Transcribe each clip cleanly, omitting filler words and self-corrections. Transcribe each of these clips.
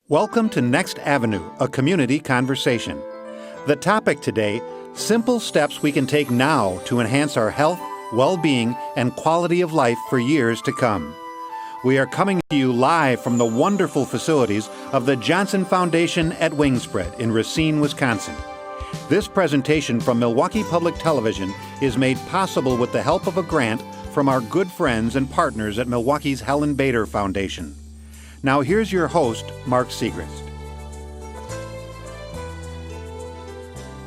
Welcome to Next Avenue, a community conversation. The topic today, simple steps we can take now to enhance our health, well-being, and quality of life for years to come. We are coming to you live from the wonderful facilities of the Johnson Foundation at Wingspread in Racine, Wisconsin. This presentation from Milwaukee Public Television is made possible with the help of a grant from our good friends and partners at Milwaukee's Helen Bader Foundation. Now here's your host, Mark Segrist.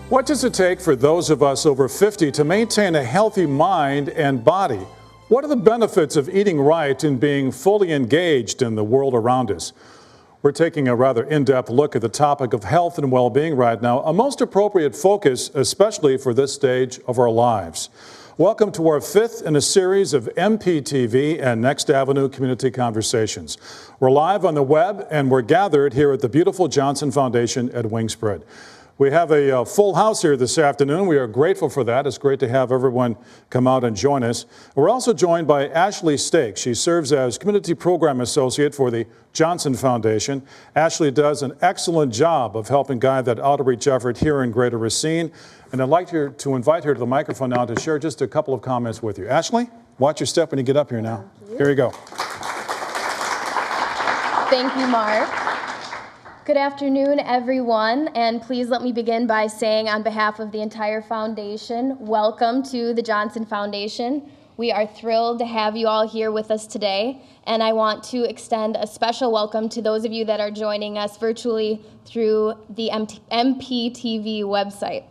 What does it take for those of us over 50 to maintain a healthy mind and body? What are the benefits of eating right and being fully engaged in the world around us? We're taking a rather in-depth look at the topic of health and well-being right now, a most appropriate focus, especially for this stage of our lives. Welcome to our fifth in a series of MPTV and Next Avenue Community Conversations. We're live on the web and we're gathered here at the beautiful Johnson Foundation at Wingspread. We have a full house here this afternoon. We are grateful for that. It's great to have everyone come out and join us. We're also joined by Ashley Stake. She serves as Community Program Associate for the Johnson Foundation. Ashley does an excellent job of helping guide that outreach effort here in Greater Racine. And I'd like to invite her to the microphone now to share just a couple of comments with you. Ashley, watch your step when you get up here now. Here you go. Thank you, Mark. Good afternoon, everyone, and please let me begin by saying on behalf of the entire foundation, welcome to the Johnson Foundation. We are thrilled to have you all here with us today, and I want to extend a special welcome to those of you that are joining us virtually through the MPTV website.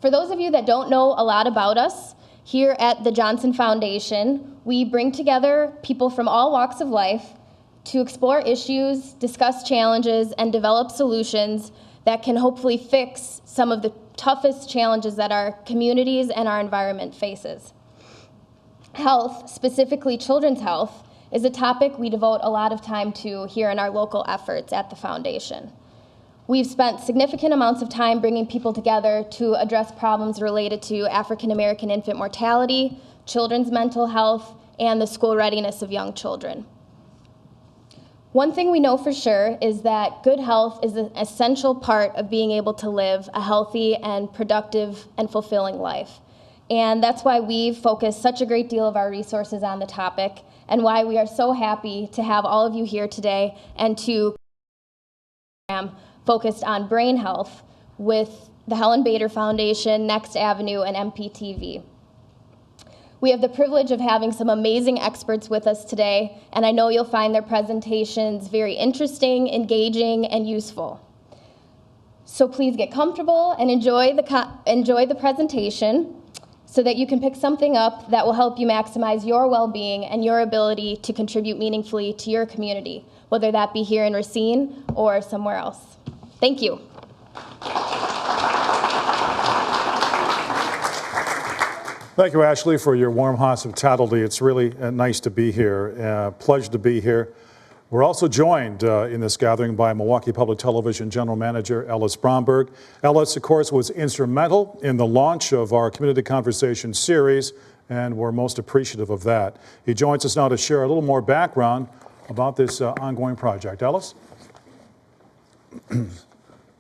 For those of you that don't know a lot about us, here at the Johnson Foundation, we bring together people from all walks of life to explore issues, discuss challenges, and develop solutions that can hopefully fix some of the toughest challenges that our communities and our environment faces. Health, specifically children's health, is a topic we devote a lot of time to here in our local efforts at the foundation. We've spent significant amounts of time bringing people together to address problems related to African American infant mortality, children's mental health, and the school readiness of young children. One thing we know for sure is that good health is an essential part of being able to live a healthy and productive and fulfilling life. And that's why we've focused such a great deal of our resources on the topic and why we are so happy to have all of you here today and to focused on brain health with the Helen Bader Foundation, Next Avenue, and MPTV. We have the privilege of having some amazing experts with us today, and I know you'll find their presentations very interesting, engaging, and useful. So please get comfortable and enjoy the presentation so that you can pick something up that will help you maximize your well-being and your ability to contribute meaningfully to your community, whether that be here in Racine or somewhere else. Thank you. Thank you, Ashley, for your warm hospitality. It's really nice to be here. Pleasure to be here. We're also joined in this gathering by Milwaukee Public Television General Manager Ellis Bromberg. Ellis, of course, was instrumental in the launch of our Community Conversation series, and we're most appreciative of that. He joins us now to share a little more background about this ongoing project. Ellis?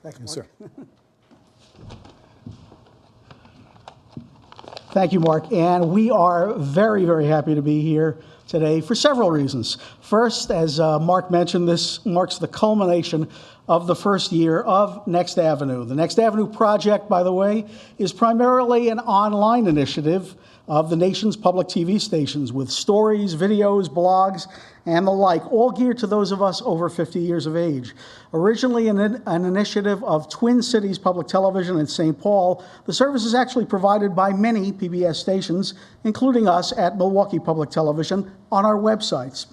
Thank you, Mark. Yes, sir. Thank you, Mark. And we are very, very happy to be here today for several reasons. First, as Mark mentioned, this marks the culmination of the first year of Next Avenue. The Next Avenue project, by the way, is primarily an online initiative of the nation's public TV stations with stories, videos, blogs, and the like, all geared to those of us over 50 years of age. Originally an initiative of Twin Cities Public Television in St. Paul, the service is actually provided by many PBS stations, including us at Milwaukee Public Television on our websites.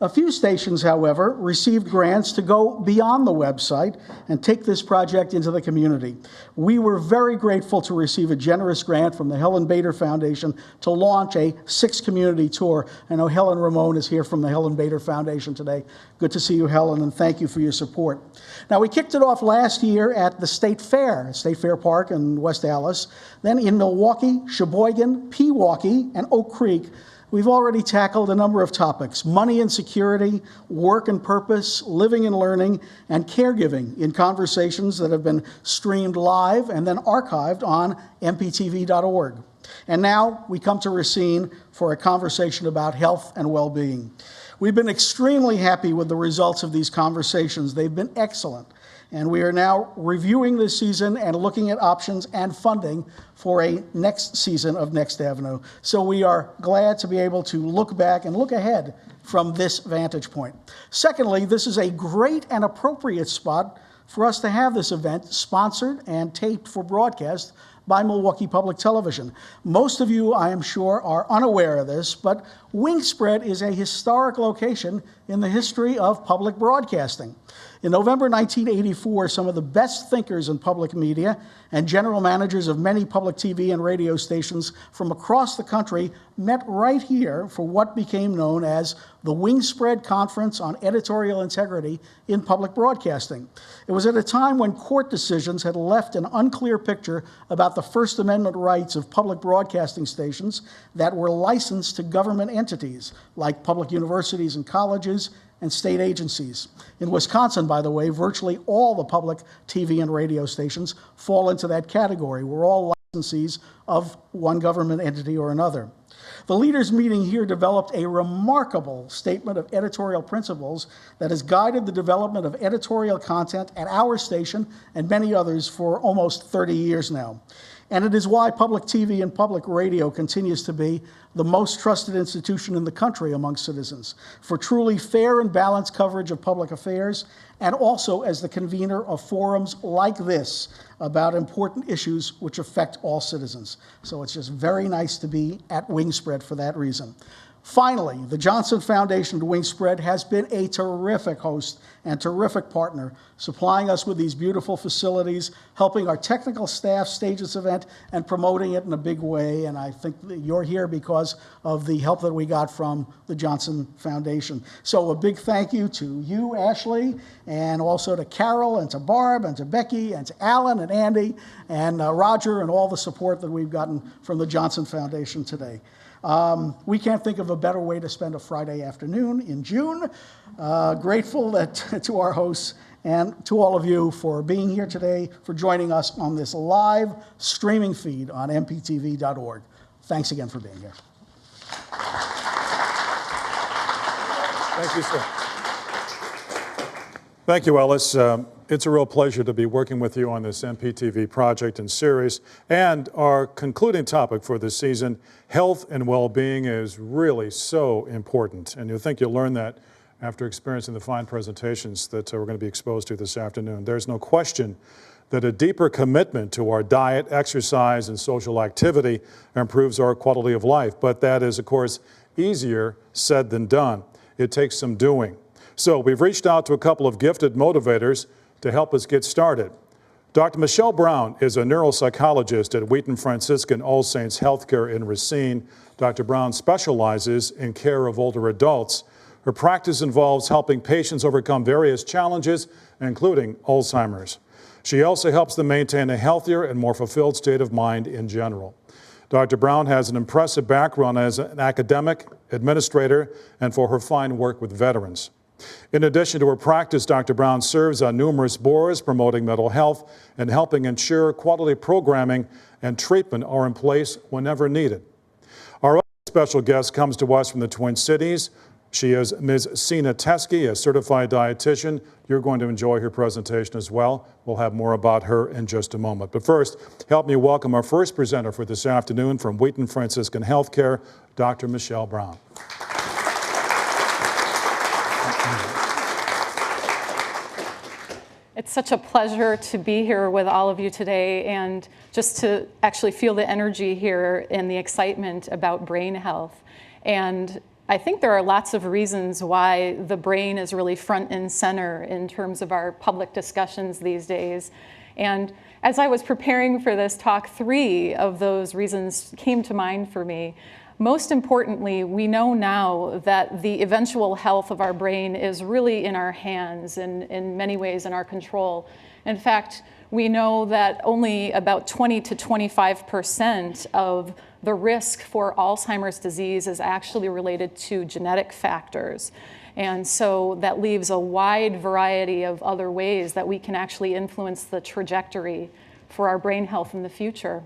A few stations, however, received grants to go beyond the website and take this project into the community. We were very grateful to receive a generous grant from the Helen Bader Foundation to launch a 6-community tour. I know Helen Ramon is here from the Helen Bader Foundation today. Good to see you, Helen, and thank you for your support. Now, we kicked it off last year at the State Fair Park in West Allis, then in Milwaukee, Sheboygan, Pewaukee, and Oak Creek. We've already tackled a number of topics: money and security, work and purpose, living and learning, and caregiving in conversations that have been streamed live and then archived on mptv.org. And now we come to Racine for a conversation about health and well-being. We've been extremely happy with the results of these conversations. They've been excellent. And we are now reviewing this season and looking at options and funding for a next season of Next Avenue. So we are glad to be able to look back and look ahead from this vantage point. Secondly, this is a great and appropriate spot for us to have this event sponsored and taped for broadcast by Milwaukee Public Television. Most of you, I am sure, are unaware of this, but Wingspread is a historic location in the history of public broadcasting. In November 1984, some of the best thinkers in public media and general managers of many public TV and radio stations from across the country met right here for what became known as the Wingspread Conference on Editorial Integrity in Public Broadcasting. It was at a time when court decisions had left an unclear picture about the First Amendment rights of public broadcasting stations that were licensed to government entities like public universities and colleges and state agencies. In Wisconsin, by the way, virtually all the public TV and radio stations fall into that category. We're all licensees of one government entity or another. The leaders meeting here developed a remarkable statement of editorial principles that has guided the development of editorial content at our station and many others for almost 30 years now. And it is why public TV and public radio continues to be the most trusted institution in the country among citizens for truly fair and balanced coverage of public affairs, and also as the convener of forums like this about important issues which affect all citizens. So it's just very nice to be at Wingspread for that reason. Finally, the Johnson Foundation to Wingspread has been a terrific host and terrific partner, supplying us with these beautiful facilities, helping our technical staff stage this event, and promoting it in a big way. And I think that you're here because of the help that we got from the Johnson Foundation. So a big thank you to you, Ashley, and also to Carol, and to Barb, and to Becky, and to Alan, and Andy, and Roger, and all the support that we've gotten from the Johnson Foundation today. We can't think of a better way to spend a Friday afternoon in June. Grateful to our hosts and to all of you for being here today, for joining us on this live streaming feed on mptv.org. Thanks again for being here. Thank you, sir. Thank you, Ellis. It's a real pleasure to be working with you on this MPTV project and series. And our concluding topic for this season, health and well-being, is really so important. And you'll think you'll learn that after experiencing the fine presentations that we're going to be exposed to this afternoon. There's no question that a deeper commitment to our diet, exercise, and social activity improves our quality of life. But that is, of course, easier said than done. It takes some doing. So we've reached out to a couple of gifted motivators to help us get started. Dr. Michelle Braun is a neuropsychologist at Wheaton-Franciscan-All Saints Healthcare in Racine. Dr. Braun specializes in care of older adults. Her practice involves helping patients overcome various challenges, including Alzheimer's. She also helps them maintain a healthier and more fulfilled state of mind in general. Dr. Braun has an impressive background as an academic, administrator, and for her fine work with veterans. In addition to her practice, Dr. Braun serves on numerous boards promoting mental health and helping ensure quality programming and treatment are in place whenever needed. Our other special guest comes to us from the Twin Cities. She is Ms. Sina Teskey, a certified dietitian. You're going to enjoy her presentation as well. We'll have more about her in just a moment. But first, help me welcome our first presenter for this afternoon from Wheaton-Franciscan Healthcare, Dr. Michelle Braun. It's such a pleasure to be here with all of you today and just to actually feel the energy here and the excitement about brain health. And I think there are lots of reasons why the brain is really front and center in terms of our public discussions these days. And as I was preparing for this talk, 3 of those reasons came to mind for me. Most importantly, we know now that the eventual health of our brain is really in our hands and in many ways in our control. In fact, we know that only about 20 to 25% of the risk for Alzheimer's disease is actually related to genetic factors. And so that leaves a wide variety of other ways that we can actually influence the trajectory for our brain health in the future.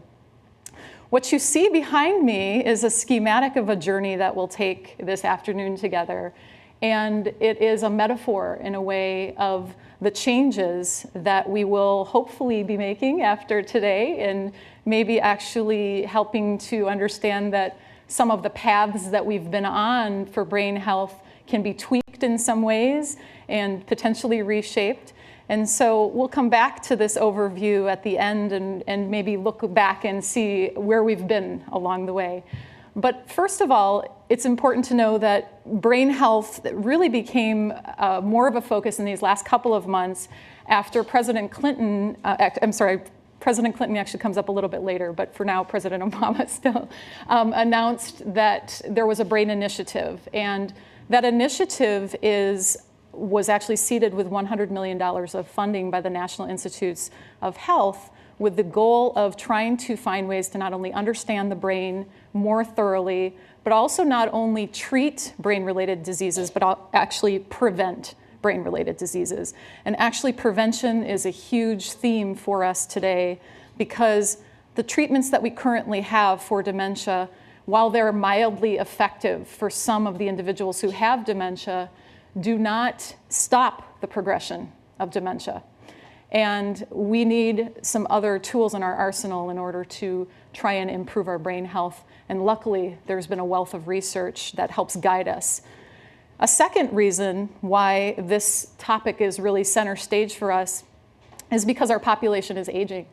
What you see behind me is a schematic of a journey that we'll take this afternoon together. And it is a metaphor, in a way, of the changes that we will hopefully be making after today, and maybe actually helping to understand that some of the paths that we've been on for brain health can be tweaked in some ways and potentially reshaped. And so we'll come back to this overview at the end and maybe look back and see where we've been along the way. But first of all, it's important to know that brain health really became more of a focus in these last couple of months after President Clinton, President Clinton actually comes up a little bit later, but for now, President Obama still announced that there was a brain initiative. And that initiative was actually seeded with $100 million of funding by the National Institutes of Health, with the goal of trying to find ways to not only understand the brain more thoroughly, but also not only treat brain-related diseases, but actually prevent brain-related diseases. And actually, prevention is a huge theme for us today, because the treatments that we currently have for dementia, while they're mildly effective for some of the individuals who have dementia, do not stop the progression of dementia. And we need some other tools in our arsenal in order to try and improve our brain health. And luckily, there's been a wealth of research that helps guide us. A second reason why this topic is really center stage for us is because our population is aging.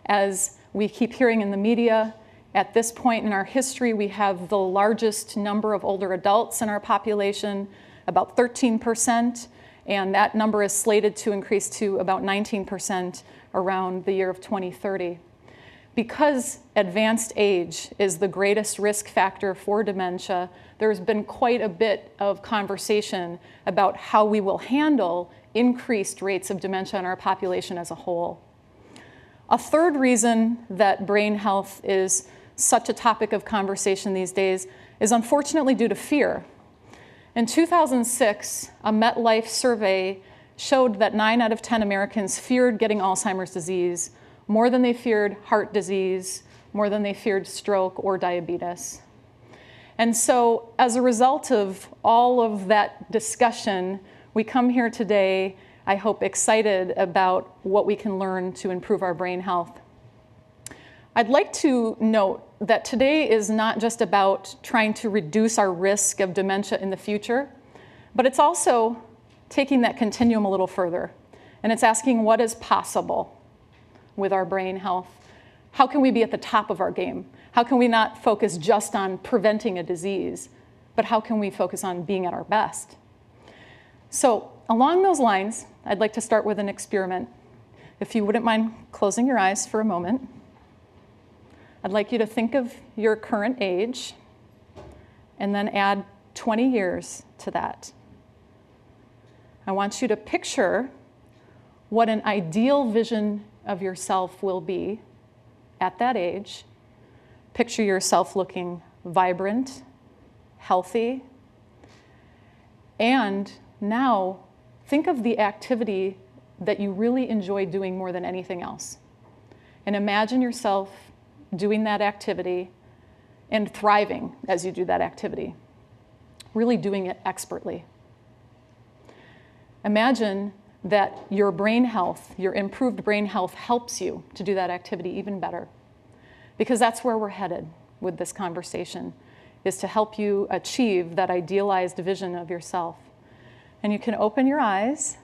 As we keep hearing in the media, at this point in our history, we have the largest number of older adults in our population, about 13%, and that number is slated to increase to about 19% around the year of 2030. Because advanced age is the greatest risk factor for dementia, there's been quite a bit of conversation about how we will handle increased rates of dementia in our population as a whole. A third reason that brain health is such a topic of conversation these days is unfortunately due to fear. In 2006, a MetLife survey showed that 9 out of 10 Americans feared getting Alzheimer's disease more than they feared heart disease, more than they feared stroke or diabetes. And so as a result of all of that discussion, we come here today, I hope, excited about what we can learn to improve our brain health. I'd like to note that today is not just about trying to reduce our risk of dementia in the future, but it's also taking that continuum a little further. And it's asking what is possible with our brain health. How can we be at the top of our game? How can we not focus just on preventing a disease, but how can we focus on being at our best? So along those lines, I'd like to start with an experiment. If you wouldn't mind closing your eyes for a moment. I'd like you to think of your current age and then add 20 years to that. I want you to picture what an ideal vision of yourself will be at that age. Picture yourself looking vibrant, healthy, and now think of the activity that you really enjoy doing more than anything else. And imagine yourself doing that activity and thriving as you do that activity, really doing it expertly. Imagine that your brain health, your improved brain health, helps you to do that activity even better, because that's where we're headed with this conversation, is to help you achieve that idealized vision of yourself. And you can open your eyes.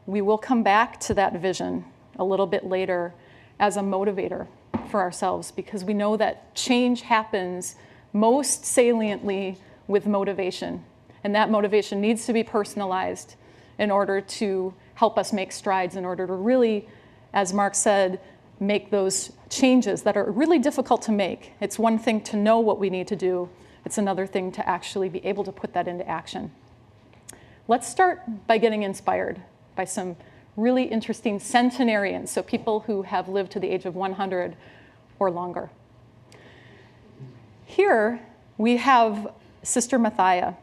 We will come back to that vision a little bit later as a motivator for ourselves, because we know that change happens most saliently with motivation. And that motivation needs to be personalized in order to help us make strides, in order to really, as Mark said, make those changes that are really difficult to make. It's one thing to know what we need to do. It's another thing to actually be able to put that into action. Let's start by getting inspired by some really interesting centenarians, so people who have lived to the age of 100 or longer. Here we have Sister Matthias.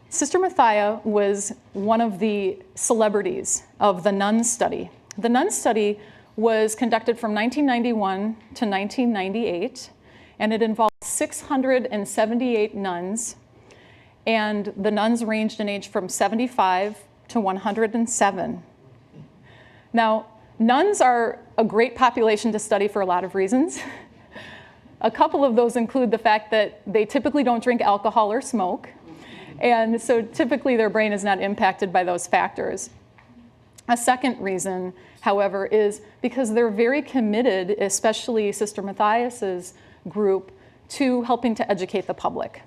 Sister Matthias was one of the celebrities of the nun study. The nun study was conducted from 1991 to 1998, and it involved 678 nuns, and the nuns ranged in age from 75 to 107. Now, nuns are a great population to study for a lot of reasons. A couple of those include the fact that they typically don't drink alcohol or smoke, and so typically their brain is not impacted by those factors. A second reason, however, is because they're very committed, especially Sister Matthias's group, to helping to educate the public.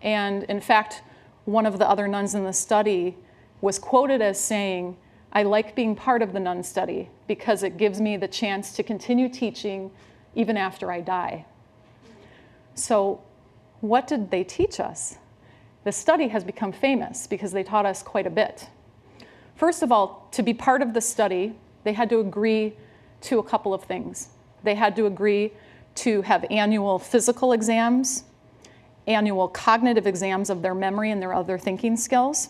And in fact, one of the other nuns in the study was quoted as saying, "I like being part of the nun study because it gives me the chance to continue teaching even after I die." So what did they teach us? The study has become famous because they taught us quite a bit. First of all, to be part of the study, they had to agree to a couple of things. They had to agree to have annual physical exams, annual cognitive exams of their memory and their other thinking skills,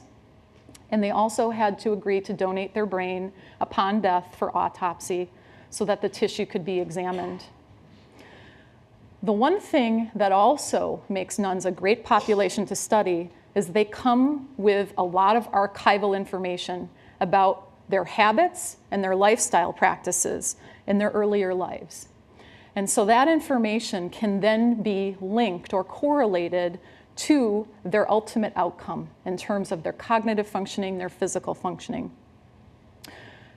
and they also had to agree to donate their brain upon death for autopsy so that the tissue could be examined. The one thing that also makes nuns a great population to study is they come with a lot of archival information about their habits and their lifestyle practices in their earlier lives. And so that information can then be linked or correlated to their ultimate outcome in terms of their cognitive functioning, their physical functioning.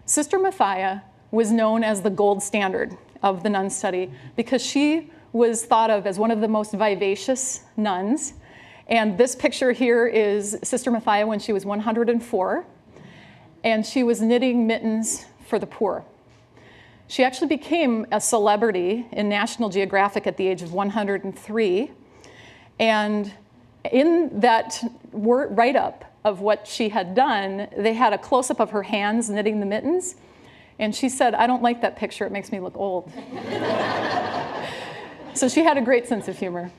Sister Matthias was known as the gold standard of the nun study because she was thought of as one of the most vivacious nuns. And this picture here is Sister Matthias when she was 104, and she was knitting mittens for the poor. She actually became a celebrity in National Geographic at the age of 103. And in that write-up of what she had done, they had a close-up of her hands knitting the mittens. And she said, "I don't like that picture, it makes me look old." So she had a great sense of humor.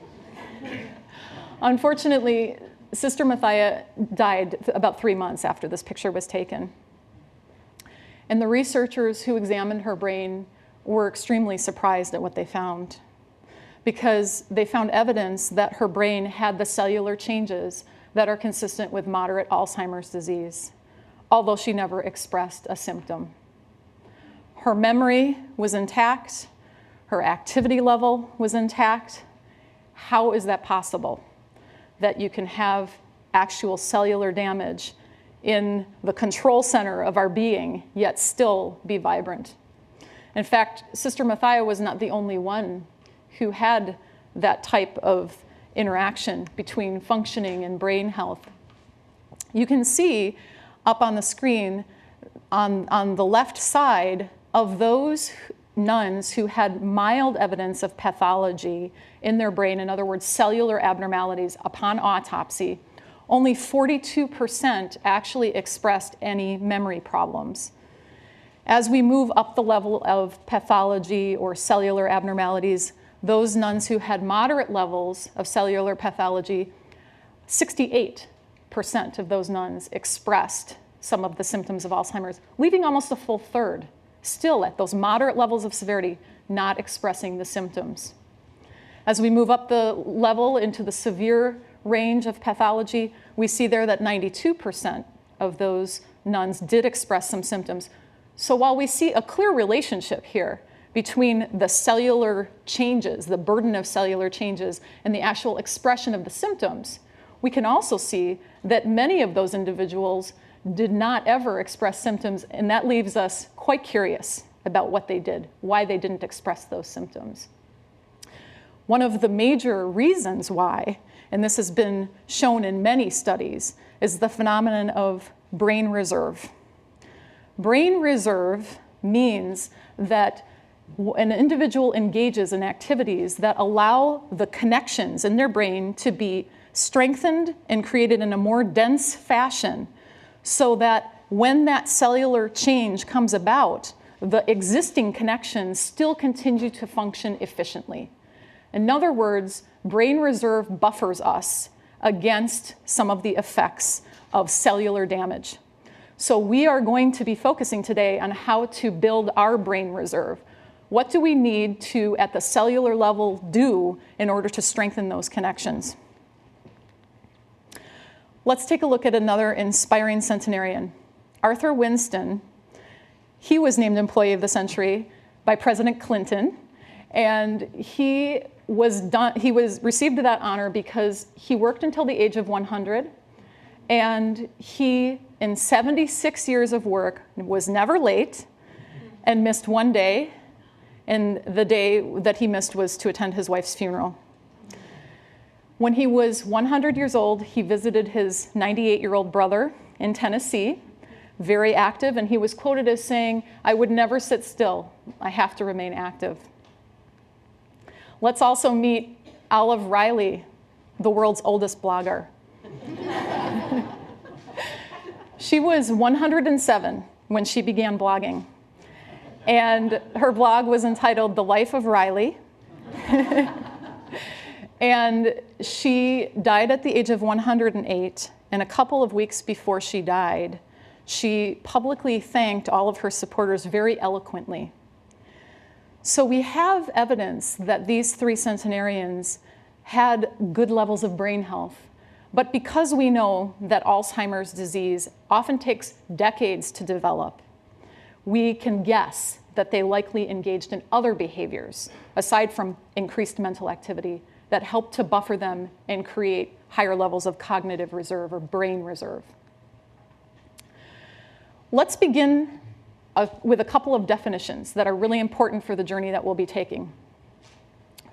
Unfortunately, Sister Matthias died about 3 months after this picture was taken. And the researchers who examined her brain were extremely surprised at what they found, because they found evidence that her brain had the cellular changes that are consistent with moderate Alzheimer's disease, although she never expressed a symptom. Her memory was intact. Her activity level was intact. How is that possible, that you can have actual cellular damage in the control center of our being, yet still be vibrant? In fact, Sister Matthias was not the only one who had that type of interaction between functioning and brain health. You can see up on the screen on the left side of those nuns who had mild evidence of pathology in their brain, in other words, cellular abnormalities upon autopsy, only 42% actually expressed any memory problems. As we move up the level of pathology or cellular abnormalities, those nuns who had moderate levels of cellular pathology, 68% of those nuns expressed some of the symptoms of Alzheimer's, leaving almost a full third still at those moderate levels of severity, not expressing the symptoms. As we move up the level into the severe range of pathology, we see there that 92% of those nuns did express some symptoms. So while we see a clear relationship here between the cellular changes, the burden of cellular changes, and the actual expression of the symptoms, we can also see that many of those individuals did not ever express symptoms, and that leaves us quite curious about what they did, why they didn't express those symptoms. One of the major reasons why, and this has been shown in many studies, is the phenomenon of brain reserve. Brain reserve means that an individual engages in activities that allow the connections in their brain to be strengthened and created in a more dense fashion, so that when that cellular change comes about, the existing connections still continue to function efficiently. In other words, brain reserve buffers us against some of the effects of cellular damage. So we are going to be focusing today on how to build our brain reserve. What do we need to, at the cellular level, do in order to strengthen those connections? Let's take a look at another inspiring centenarian. Arthur Winston. He was named Employee of the Century by President Clinton, and he received that honor because he worked until the age of 100, and he, in 76 years of work, was never late and missed one day, and the day that he missed was to attend his wife's funeral. When he was 100 years old, he visited his 98-year-old brother in Tennessee, very active, and he was quoted as saying, "I would never sit still. I have to remain active." Let's also meet Olive Riley, the world's oldest blogger. She was 107 when she began blogging, and her blog was entitled The Life of Riley. And she died at the age of 108, and a couple of weeks before she died, she publicly thanked all of her supporters very eloquently. So we have evidence that these three centenarians had good levels of brain health. But because we know that Alzheimer's disease often takes decades to develop, we can guess that they likely engaged in other behaviors, aside from increased mental activity, that help to buffer them and create higher levels of cognitive reserve or brain reserve. Let's begin with a couple of definitions that are really important for the journey that we'll be taking.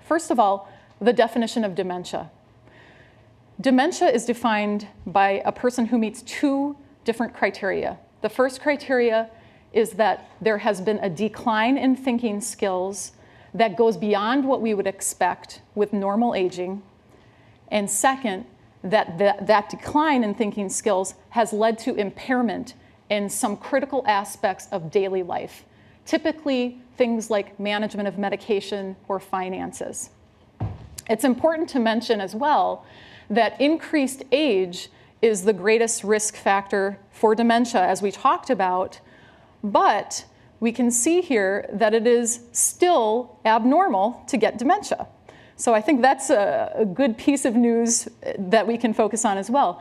First of all, the definition of dementia. Dementia is defined by a person who meets two different criteria. The first criteria is that there has been a decline in thinking skills that goes beyond what we would expect with normal aging. And second, that decline in thinking skills has led to impairment in some critical aspects of daily life, typically things like management of medication or finances. It's important to mention as well that increased age is the greatest risk factor for dementia, as we talked about, but we can see here that it is still abnormal to get dementia. So I think that's a good piece of news that we can focus on as well.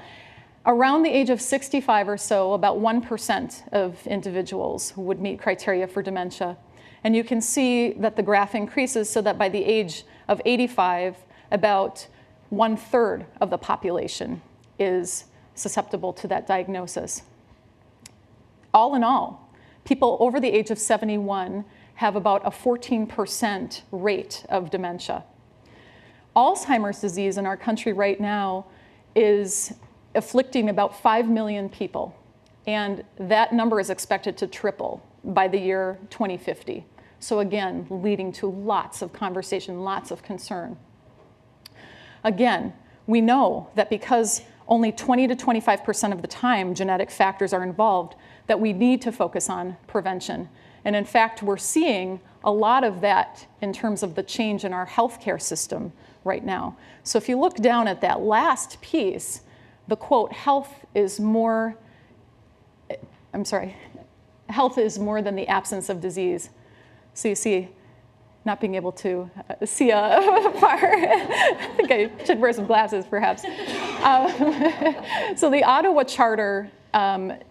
Around the age of 65 or so, about 1% of individuals would meet criteria for dementia. And you can see that the graph increases so that by the age of 85, about 1/3 of the population is susceptible to that diagnosis. All in all, people over the age of 71 have about a 14% rate of dementia. Alzheimer's disease in our country right now is afflicting about 5 million people, and that number is expected to triple by the year 2050. So again, leading to lots of conversation, lots of concern. Again, we know that because only 20 to 25% of the time genetic factors are involved, that we need to focus on prevention. And in fact, we're seeing a lot of that in terms of the change in our healthcare system right now. So if you look down at that last piece, the quote, health is more than the absence of disease. So you see, not being able to see far. I think I should wear some glasses, perhaps. So the Ottawa Charter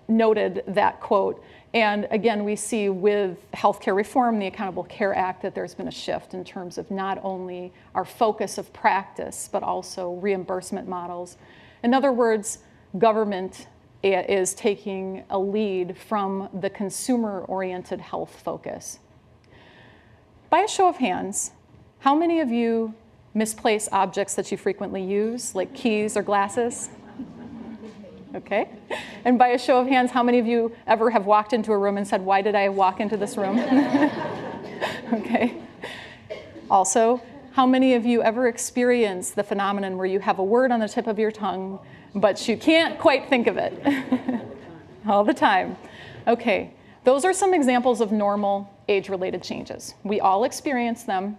noted that quote. And again, we see with healthcare reform, the Accountable Care Act, that there's been a shift in terms of not only our focus of practice, but also reimbursement models. In other words, government is taking a lead from the consumer-oriented health focus. By a show of hands, how many of you misplace objects that you frequently use, like keys or glasses? Okay. And by a show of hands, how many of you ever have walked into a room and said, "Why did I walk into this room?" Okay. Also, how many of you ever experience the phenomenon where you have a word on the tip of your tongue, but you can't quite think of it? All the time. Okay. Those are some examples of normal age-related changes. We all experience them.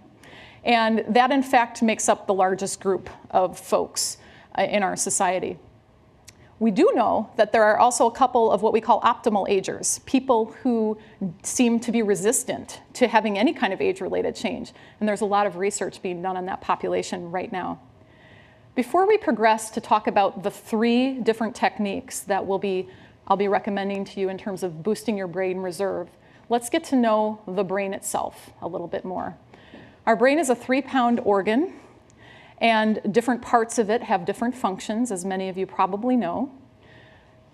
And that, in fact, makes up the largest group of folks in our society. We do know that there are also a couple of what we call optimal agers, people who seem to be resistant to having any kind of age-related change. And there's a lot of research being done on that population right now. Before we progress to talk about the 3 different techniques that I'll be recommending to you in terms of boosting your brain reserve, let's get to know the brain itself a little bit more. Our brain is a 3-pound organ, and different parts of it have different functions, as many of you probably know.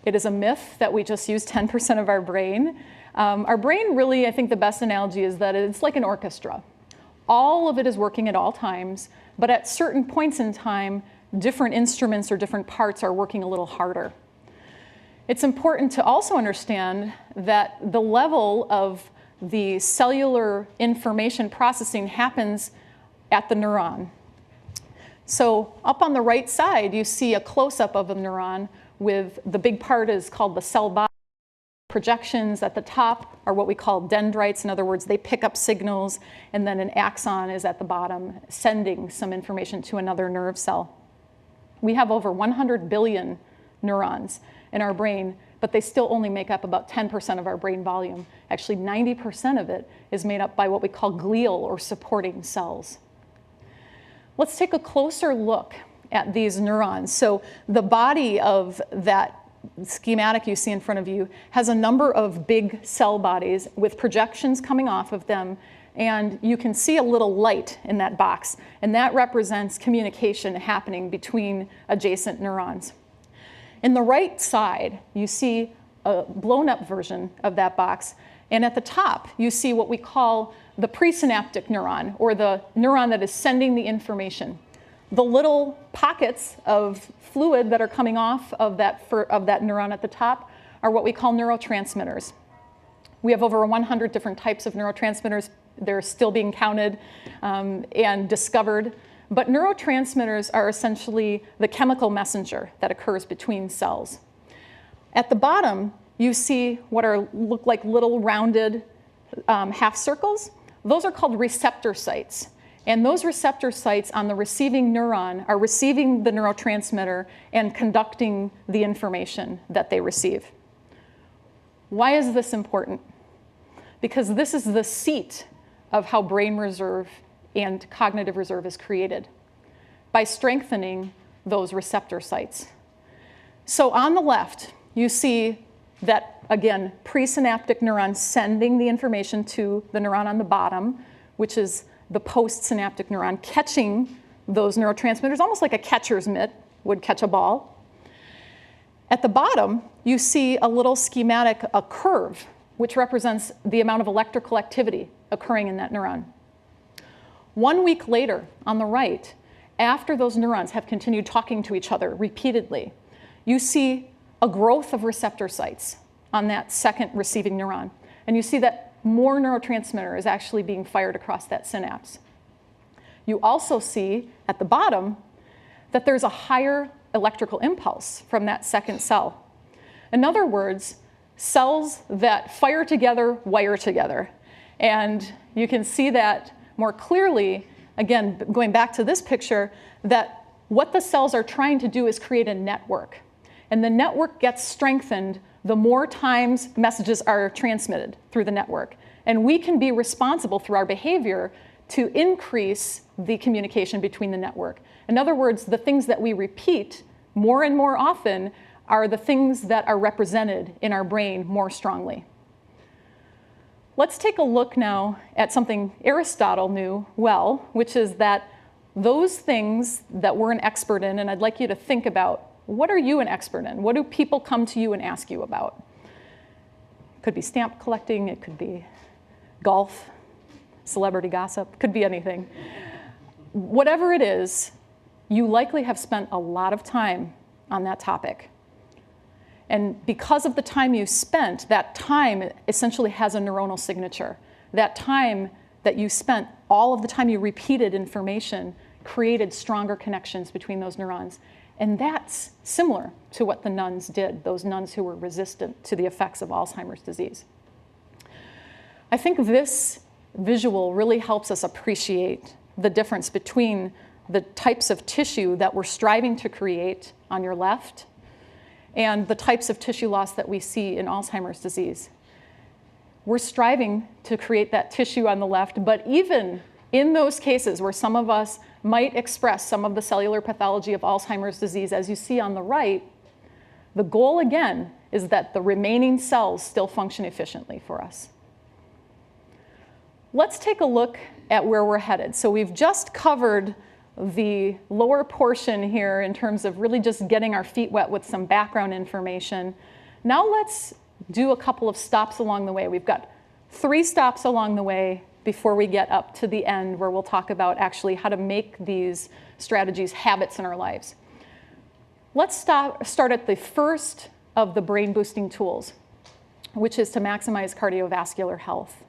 It is a myth that we just use 10% of our brain. Our brain really, I think the best analogy is that it's like an orchestra. All of it is working at all times, but at certain points in time, different instruments or different parts are working a little harder. It's important to also understand that the level of the cellular information processing happens at the neuron. So up on the right side, you see a close-up of a neuron with the big part is called the cell body. Projections at the top are what we call dendrites. In other words, they pick up signals, and then an axon is at the bottom, sending some information to another nerve cell. We have over 100 billion neurons in our brain, but they still only make up about 10% of our brain volume. Actually, 90% of it is made up by what we call glial or supporting cells. Let's take a closer look at these neurons. So the body of that schematic you see in front of you has a number of big cell bodies with projections coming off of them, and you can see a little light in that box, and that represents communication happening between adjacent neurons. In the right side, you see a blown-up version of that box, and at the top, you see what we call the presynaptic neuron, or the neuron that is sending the information. The little pockets of fluid that are coming off of that neuron at the top are what we call neurotransmitters. We have over 100 different types of neurotransmitters. They're still being counted and discovered. But neurotransmitters are essentially the chemical messenger that occurs between cells. At the bottom, you see what look like little rounded half circles. Those are called receptor sites. And those receptor sites on the receiving neuron are receiving the neurotransmitter and conducting the information that they receive. Why is this important? Because this is the seat of how brain reserve and cognitive reserve is created, by strengthening those receptor sites. So on the left, you see that, again, presynaptic neuron sending the information to the neuron on the bottom, which is the postsynaptic neuron catching those neurotransmitters, almost like a catcher's mitt would catch a ball. At the bottom, you see a little schematic, a curve, which represents the amount of electrical activity occurring in that neuron. 1 week later, on the right, after those neurons have continued talking to each other repeatedly, you see a growth of receptor sites on that second receiving neuron. And you see that more neurotransmitter is actually being fired across that synapse. You also see at the bottom that there's a higher electrical impulse from that second cell. In other words, cells that fire together wire together. And you can see that more clearly, again, going back to this picture, that what the cells are trying to do is create a network. And the network gets strengthened the more times messages are transmitted through the network. And we can be responsible through our behavior to increase the communication between the network. In other words, the things that we repeat more and more often are the things that are represented in our brain more strongly. Let's take a look now at something Aristotle knew well, which is that those things that we're an expert in, and I'd like you to think about, what are you an expert in? What do people come to you and ask you about? It could be stamp collecting, it could be golf, celebrity gossip, could be anything. Whatever it is, you likely have spent a lot of time on that topic. And because of the time you spent, that time essentially has a neuronal signature. That time that you spent, all of the time you repeated information, created stronger connections between those neurons. And that's similar to what the nuns did, those nuns who were resistant to the effects of Alzheimer's disease. I think this visual really helps us appreciate the difference between the types of tissue that we're striving to create on your left and the types of tissue loss that we see in Alzheimer's disease. We're striving to create that tissue on the left, but even in those cases where some of us might express some of the cellular pathology of Alzheimer's disease, as you see on the right, the goal again is that the remaining cells still function efficiently for us. Let's take a look at where we're headed. So we've just covered the lower portion here in terms of really just getting our feet wet with some background information. Now let's do a couple of stops along the way. We've got 3 stops along the way before we get up to the end where we'll talk about actually how to make these strategies habits in our lives. Let's start at the first of the brain boosting tools, which is to maximize cardiovascular health.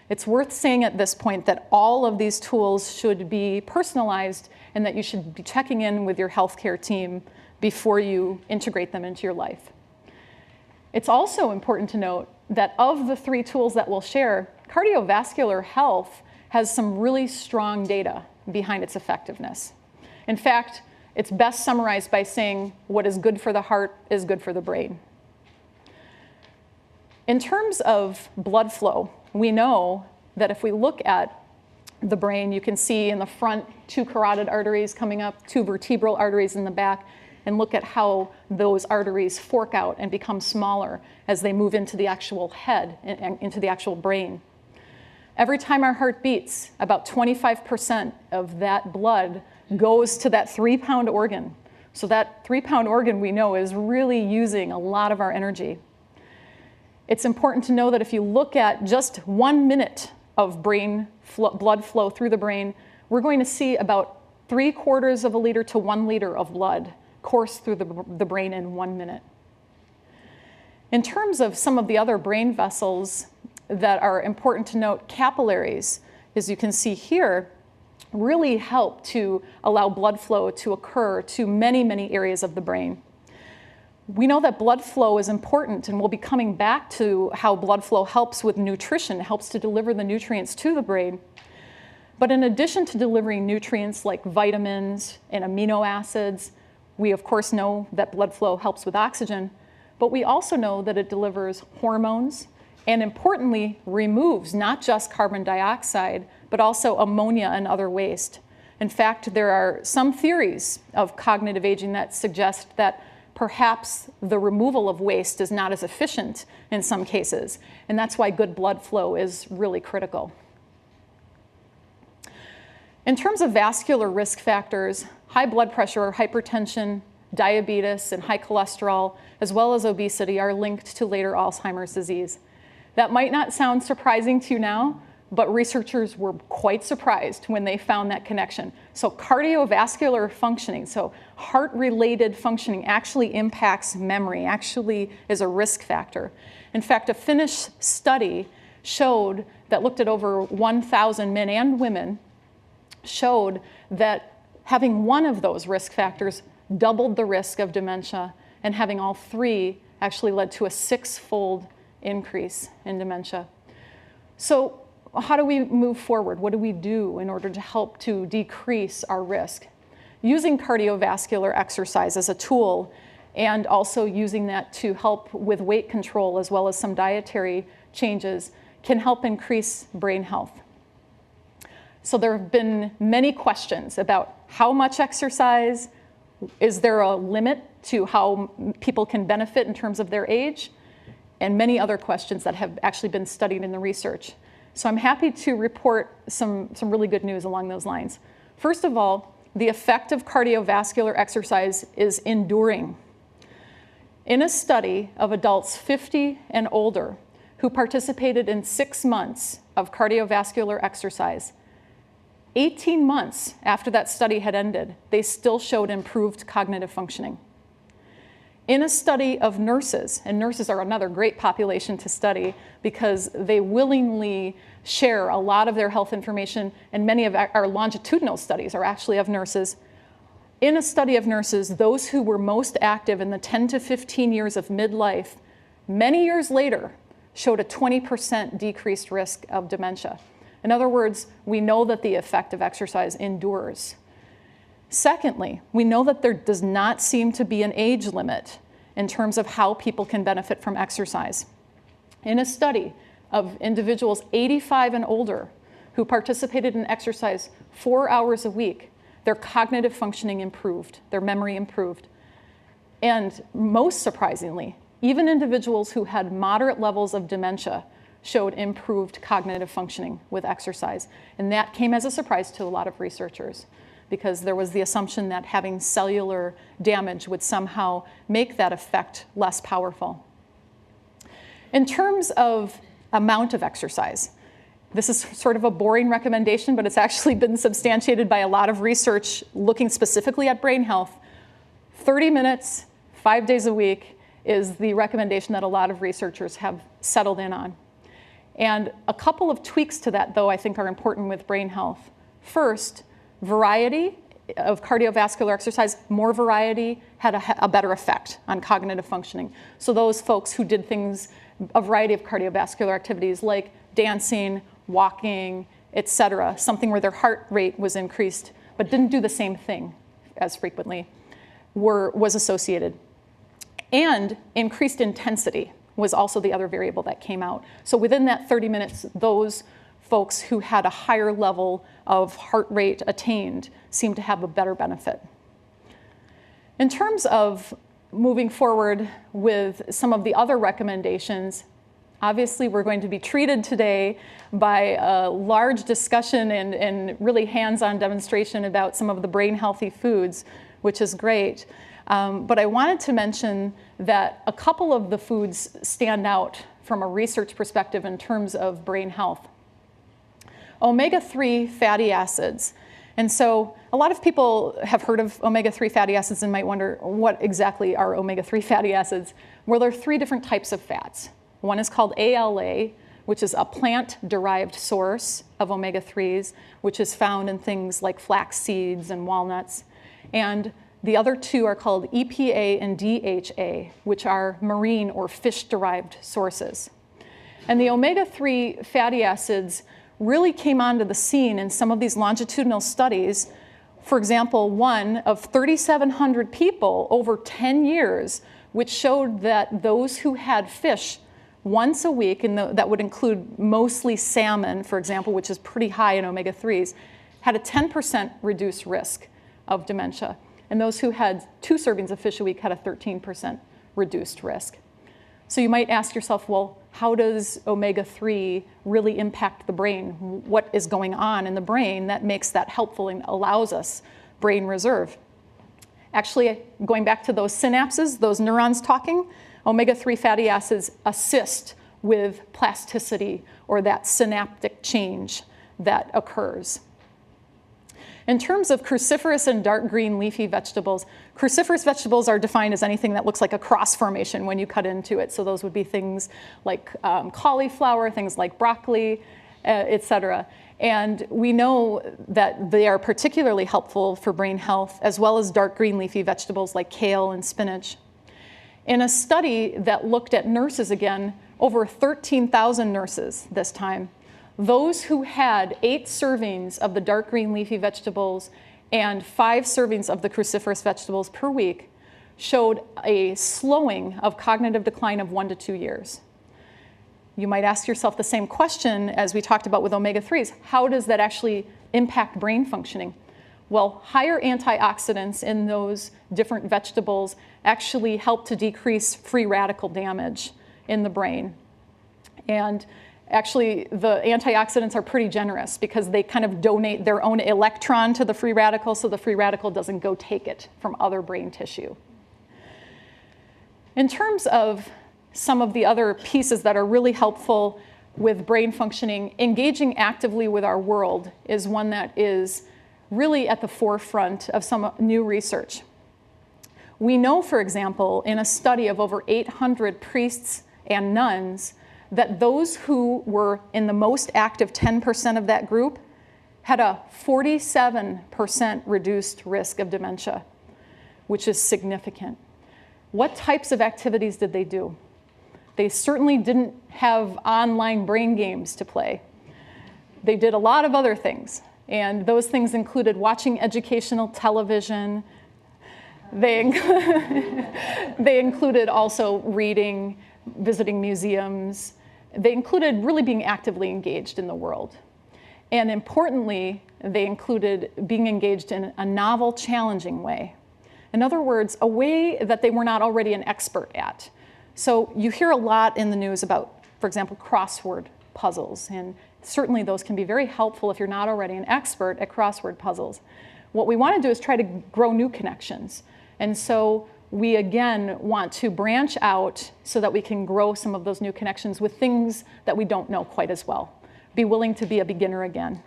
It's worth saying at this point that all of these tools should be personalized and that you should be checking in with your healthcare team before you integrate them into your life. It's also important to note that of the 3 tools that we'll share, cardiovascular health has some really strong data behind its effectiveness. In fact, it's best summarized by saying what is good for the heart is good for the brain. In terms of blood flow, we know that if we look at the brain, you can see in the front 2 carotid arteries coming up, 2 vertebral arteries in the back, and look at how those arteries fork out and become smaller as they move into the actual head and into the actual brain. Every time our heart beats, about 25% of that blood goes to that 3-pound organ. So that 3-pound organ we know is really using a lot of our energy. It's important to know that if you look at just 1 minute of blood flow through the brain, we're going to see about 3/4 of a liter to 1 liter of blood course through the brain in 1 minute. In terms of some of the other brain vessels that are important to note, capillaries, as you can see here, really help to allow blood flow to occur to many, many areas of the brain. We know that blood flow is important, and we'll be coming back to how blood flow helps with nutrition, helps to deliver the nutrients to the brain. But in addition to delivering nutrients like vitamins and amino acids, we of course know that blood flow helps with oxygen, but we also know that it delivers hormones and importantly removes not just carbon dioxide, but also ammonia and other waste. In fact, there are some theories of cognitive aging that suggest that perhaps the removal of waste is not as efficient in some cases, and that's why good blood flow is really critical. In terms of vascular risk factors, high blood pressure, hypertension, diabetes, and high cholesterol, as well as obesity, are linked to later Alzheimer's disease. That might not sound surprising to you now, but researchers were quite surprised when they found that connection. So cardiovascular functioning, so heart-related functioning, actually impacts memory, actually is a risk factor. In fact, a Finnish study showed that looked at over 1,000 men and women, showed that having one of those risk factors doubled the risk of dementia, and having all 3 actually led to a 6-fold increase in dementia. So how do we move forward? What do we do in order to help to decrease our risk? Using cardiovascular exercise as a tool, and also using that to help with weight control as well as some dietary changes, can help increase brain health. So there have been many questions about how much exercise, is there a limit to how people can benefit in terms of their age, and many other questions that have actually been studied in the research. So I'm happy to report some really good news along those lines. First of all, the effect of cardiovascular exercise is enduring. In a study of adults 50 and older who participated in 6 months of cardiovascular exercise, 18 months after that study had ended, they still showed improved cognitive functioning. In a study of nurses, and nurses are another great population to study because they willingly share a lot of their health information, and many of our longitudinal studies are actually of nurses. In a study of nurses, those who were most active in the 10 to 15 years of midlife, many years later, showed a 20% decreased risk of dementia. In other words, we know that the effect of exercise endures. Secondly, we know that there does not seem to be an age limit in terms of how people can benefit from exercise. In a study of individuals 85 and older who participated in exercise 4 hours a week, their cognitive functioning improved, their memory improved. And most surprisingly, even individuals who had moderate levels of dementia showed improved cognitive functioning with exercise. And that came as a surprise to a lot of researchers, because there was the assumption that having cellular damage would somehow make that effect less powerful. In terms of amount of exercise, this is sort of a boring recommendation, but it's actually been substantiated by a lot of research looking specifically at brain health. 30 minutes, 5 days a week is the recommendation that a lot of researchers have settled in on. And a couple of tweaks to that, though, I think are important with brain health. First, variety of cardiovascular exercise, more variety had a better effect on cognitive functioning. So those folks who did things, a variety of cardiovascular activities like dancing, walking, etc., something where their heart rate was increased but didn't do the same thing as frequently, was associated. And increased intensity was also the other variable that came out. So within that 30 minutes, those folks who had a higher level of heart rate attained seemed to have a better benefit. In terms of moving forward with some of the other recommendations, obviously we're going to be treated today by a large discussion and really hands-on demonstration about some of the brain healthy foods, which is great. But I wanted to mention that a couple of the foods stand out from a research perspective in terms of brain health. Omega-3 fatty acids. And so a lot of people have heard of omega-3 fatty acids and might wonder, what exactly are omega-3 fatty acids? Well, there are 3 different types of fats. One is called ALA, which is a plant-derived source of omega-3s, which is found in things like flax seeds and walnuts. And the other 2 are called EPA and DHA, which are marine or fish-derived sources. And the omega-3 fatty acids really came onto the scene in some of these longitudinal studies. For example, one of 3,700 people over 10 years, which showed that those who had fish once a week, and that would include mostly salmon, for example, which is pretty high in omega-3s, had a 10% reduced risk of dementia. And those who had 2 servings of fish a week had a 13% reduced risk. So you might ask yourself, well, how does omega-3 really impact the brain? What is going on in the brain that makes that helpful and allows us brain reserve? Actually, going back to those synapses, those neurons talking, omega-3 fatty acids assist with plasticity or that synaptic change that occurs. In terms of cruciferous and dark green leafy vegetables, cruciferous vegetables are defined as anything that looks like a cross formation when you cut into it. So those would be things like cauliflower, things like broccoli, etc. And we know that they are particularly helpful for brain health, as well as dark green leafy vegetables like kale and spinach. In a study that looked at nurses again, over 13,000 nurses this time, those who had 8 servings of the dark green leafy vegetables and 5 servings of the cruciferous vegetables per week showed a slowing of cognitive decline of 1 to 2 years. You might ask yourself the same question as we talked about with omega-3s. How does that actually impact brain functioning? Well, higher antioxidants in those different vegetables actually help to decrease free radical damage in the brain. And actually, the antioxidants are pretty generous because they kind of donate their own electron to the free radical, so the free radical doesn't go take it from other brain tissue. In terms of some of the other pieces that are really helpful with brain functioning, engaging actively with our world is one that is really at the forefront of some new research. We know, for example, in a study of over 800 priests and nuns, that those who were in the most active 10% of that group had a 47% reduced risk of dementia, which is significant. What types of activities did they do? They certainly didn't have online brain games to play. they did a lot of other things. And those things included watching educational television. They included also reading, visiting museums. They included really being actively engaged in the world. And importantly, they included being engaged in a novel, challenging way. In other words, a way that they were not already an expert at. So you hear a lot in the news about, for example, crossword puzzles, and certainly those can be very helpful if you're not already an expert at crossword puzzles. What we want to do is try to grow new connections. And so we again want to branch out so that we can grow some of those new connections with things that we don't know quite as well. Be willing to be a beginner again.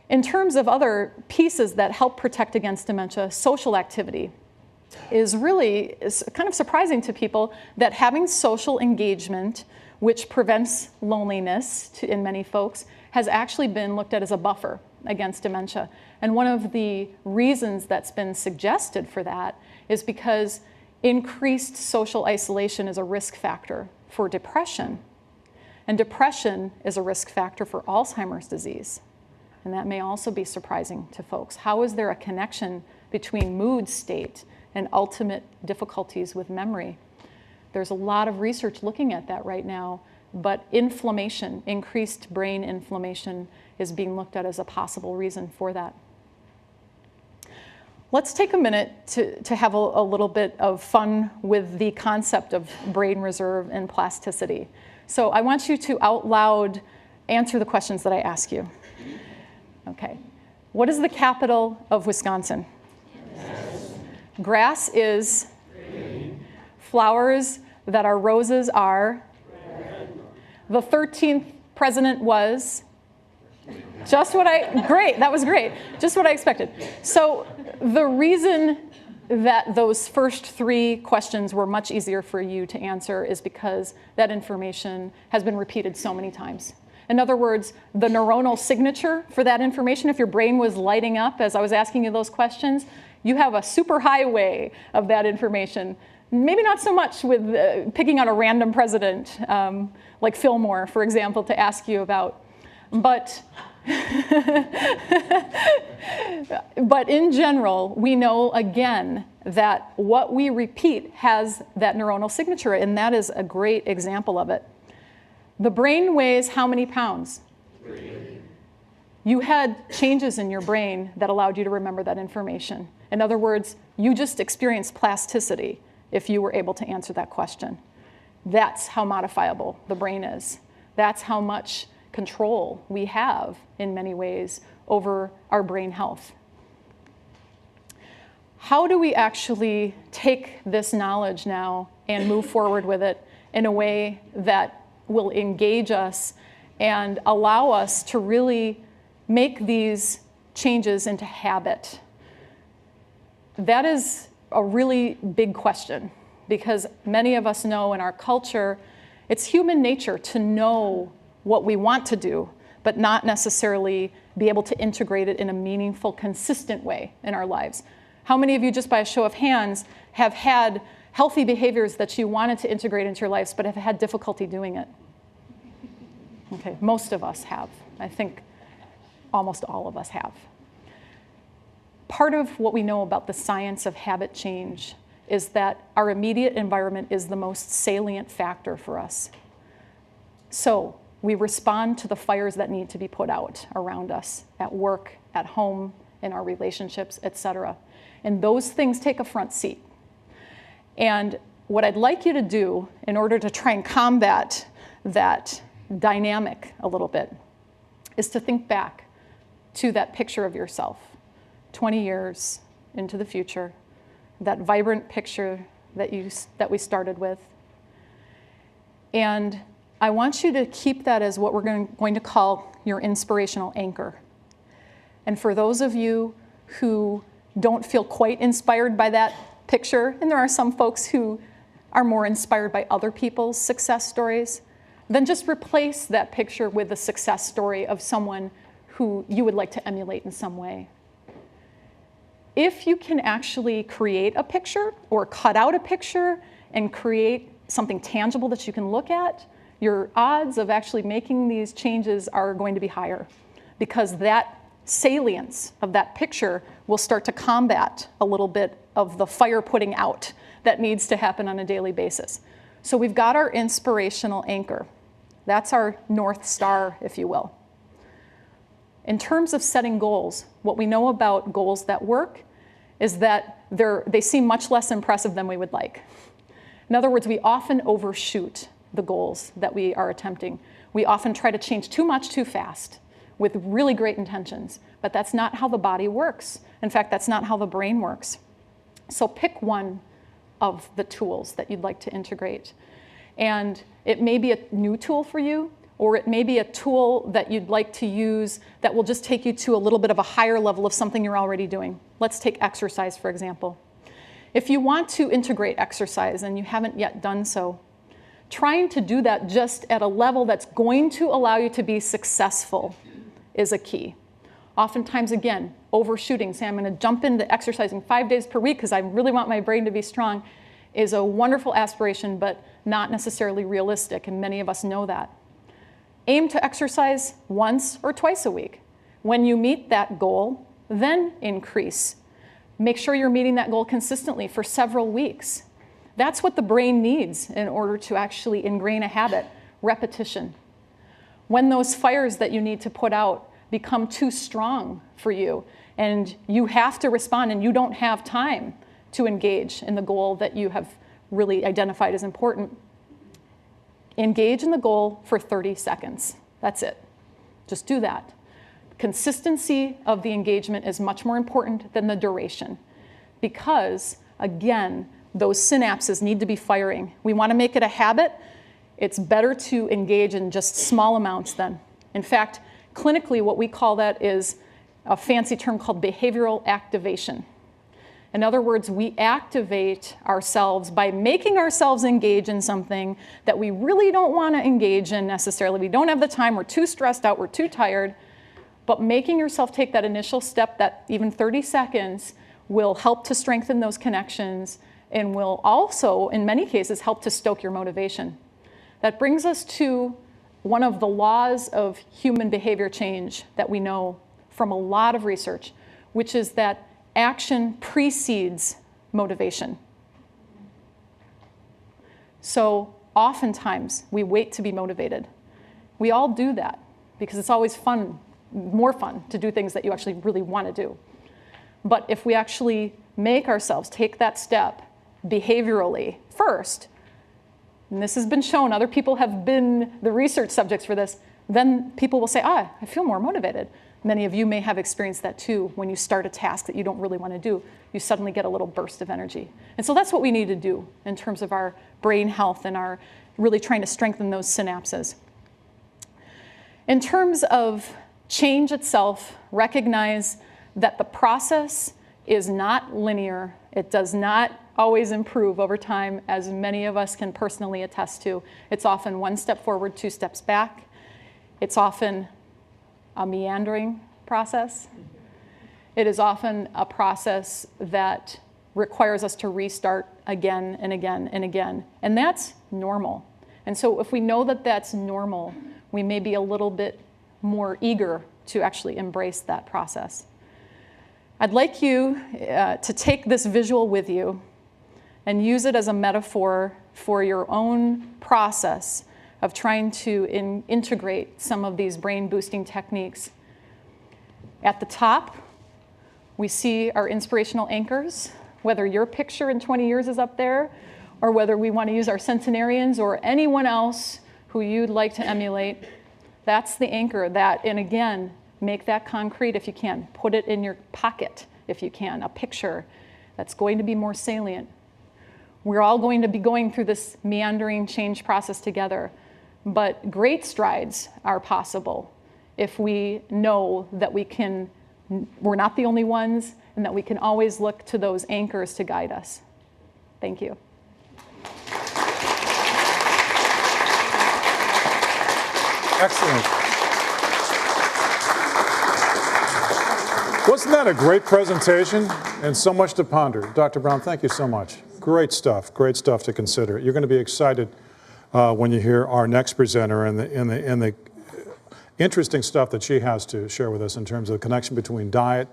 In terms of other pieces that help protect against dementia, social activity is kind of surprising to people, that having social engagement, which prevents loneliness in many folks, has actually been looked at as a buffer against dementia. And one of the reasons that's been suggested for that is because increased social isolation is a risk factor for depression. And depression is a risk factor for Alzheimer's disease. And that may also be surprising to folks. How is there a connection between mood state and ultimate difficulties with memory? There's a lot of research looking at that right now, but inflammation, increased brain inflammation, is being looked at as a possible reason for that. Let's take a minute to have a little bit of fun with the concept of brain reserve and plasticity. So I want you to out loud answer the questions that I ask you. Okay. What is the capital of Wisconsin? Yes. Grass is green. Flowers that are roses are red. The 13th president was great, that was great. Just what I expected. So the reason that those first three questions were much easier for you to answer is because that information has been repeated so many times. In other words, the neuronal signature for that information, if your brain was lighting up as I was asking you those questions, you have a super highway of that information. Maybe not so much with picking out a random president, like Fillmore, for example, to ask you about. But in general, we know, again, that what we repeat has that neuronal signature, and that is a great example of it. The brain weighs how many pounds? 3. You had changes in your brain that allowed you to remember that information. In other words, you just experienced plasticity if you were able to answer that question. That's how modifiable the brain is. That's how much control we have, in many ways, over our brain health. How do we actually take this knowledge now and move forward with it in a way that will engage us and allow us to really make these changes into habit? That is a really big question, because many of us know in our culture, it's human nature to know what we want to do, but not necessarily be able to integrate it in a meaningful, consistent way in our lives. How many of you, just by a show of hands, have had healthy behaviors that you wanted to integrate into your lives but have had difficulty doing it? Okay, most of us have. I think almost all of us have. Part of what we know about the science of habit change is that our immediate environment is the most salient factor for us. So we respond to the fires that need to be put out around us, at work, at home, in our relationships, etc. And those things take a front seat. And what I'd like you to do in order to try and combat that dynamic a little bit is to think back to that picture of yourself 20 years into the future, that vibrant picture that we started with. And I want you to keep that as what we're going to call your inspirational anchor. And for those of you who don't feel quite inspired by that picture, and there are some folks who are more inspired by other people's success stories, then just replace that picture with the success story of someone who you would like to emulate in some way. If you can actually create a picture or cut out a picture and create something tangible that you can look at, your odds of actually making these changes are going to be higher, because that salience of that picture will start to combat a little bit of the fire putting out that needs to happen on a daily basis. So we've got our inspirational anchor. That's our North Star, if you will. In terms of setting goals, what we know about goals that work is that they seem much less impressive than we would like. In other words, we often overshoot the goals that we are attempting. We often try to change too much too fast with really great intentions, but that's not how the body works. In fact, that's not how the brain works. So pick one of the tools that you'd like to integrate. And it may be a new tool for you, or it may be a tool that you'd like to use that will just take you to a little bit of a higher level of something you're already doing. Let's take exercise, for example. If you want to integrate exercise and you haven't yet done so, trying to do that just at a level that's going to allow you to be successful is a key. Oftentimes, again, overshooting, say I'm going to jump into exercising 5 days per week because I really want my brain to be strong, is a wonderful aspiration, but not necessarily realistic, and many of us know that. Aim to exercise once or twice a week. When you meet that goal, then increase. Make sure you're meeting that goal consistently for several weeks. That's what the brain needs in order to actually ingrain a habit, repetition. When those fires that you need to put out become too strong for you and you have to respond and you don't have time to engage in the goal that you have really identified as important, engage in the goal for 30 seconds. That's it. Just do that. Consistency of the engagement is much more important than the duration because, again, those synapses need to be firing. We want to make it a habit. It's better to engage in just small amounts then. In fact, clinically, what we call that is a fancy term called behavioral activation. In other words, we activate ourselves by making ourselves engage in something that we really don't want to engage in necessarily. We don't have the time, we're too stressed out, we're too tired. But making yourself take that initial step, that even 30 seconds, will help to strengthen those connections and will also, in many cases, help to stoke your motivation. That brings us to one of the laws of human behavior change that we know from a lot of research, which is that action precedes motivation. So oftentimes we wait to be motivated. We all do that because it's always fun, more fun to do things that you actually really want to do. But if we actually make ourselves take that step behaviorally first, and this has been shown, other people have been the research subjects for this, then people will say, I feel more motivated. Many of you may have experienced that too. When you start a task that you don't really want to do, you suddenly get a little burst of energy. And so that's what we need to do in terms of our brain health and our really trying to strengthen those synapses. In terms of change itself, recognize that the process is not linear. It does not always improve over time, as many of us can personally attest to. It's often one step forward, 2 steps back. It's often a meandering process. It is often a process that requires us to restart again and again and again. And that's normal. And so if we know that that's normal, we may be a little bit more eager to actually embrace that process. I'd like you to take this visual with you and use it as a metaphor for your own process of trying to integrate some of these brain-boosting techniques. At the top, we see our inspirational anchors, whether your picture in 20 years is up there, or whether we want to use our centenarians or anyone else who you'd like to emulate. That's the anchor. And again, make that concrete if you can. Put it in your pocket if you can, a picture that's going to be more salient. We're all going to be going through this meandering change process together, but great strides are possible if we know that we're not the only ones, and that we can always look to those anchors to guide us. Thank you. Excellent. Wasn't that a great presentation and so much to ponder? Dr. Braun, thank you so much. Great stuff to consider. You're going to be excited when you hear our next presenter and the interesting stuff that she has to share with us in terms of the connection between diet,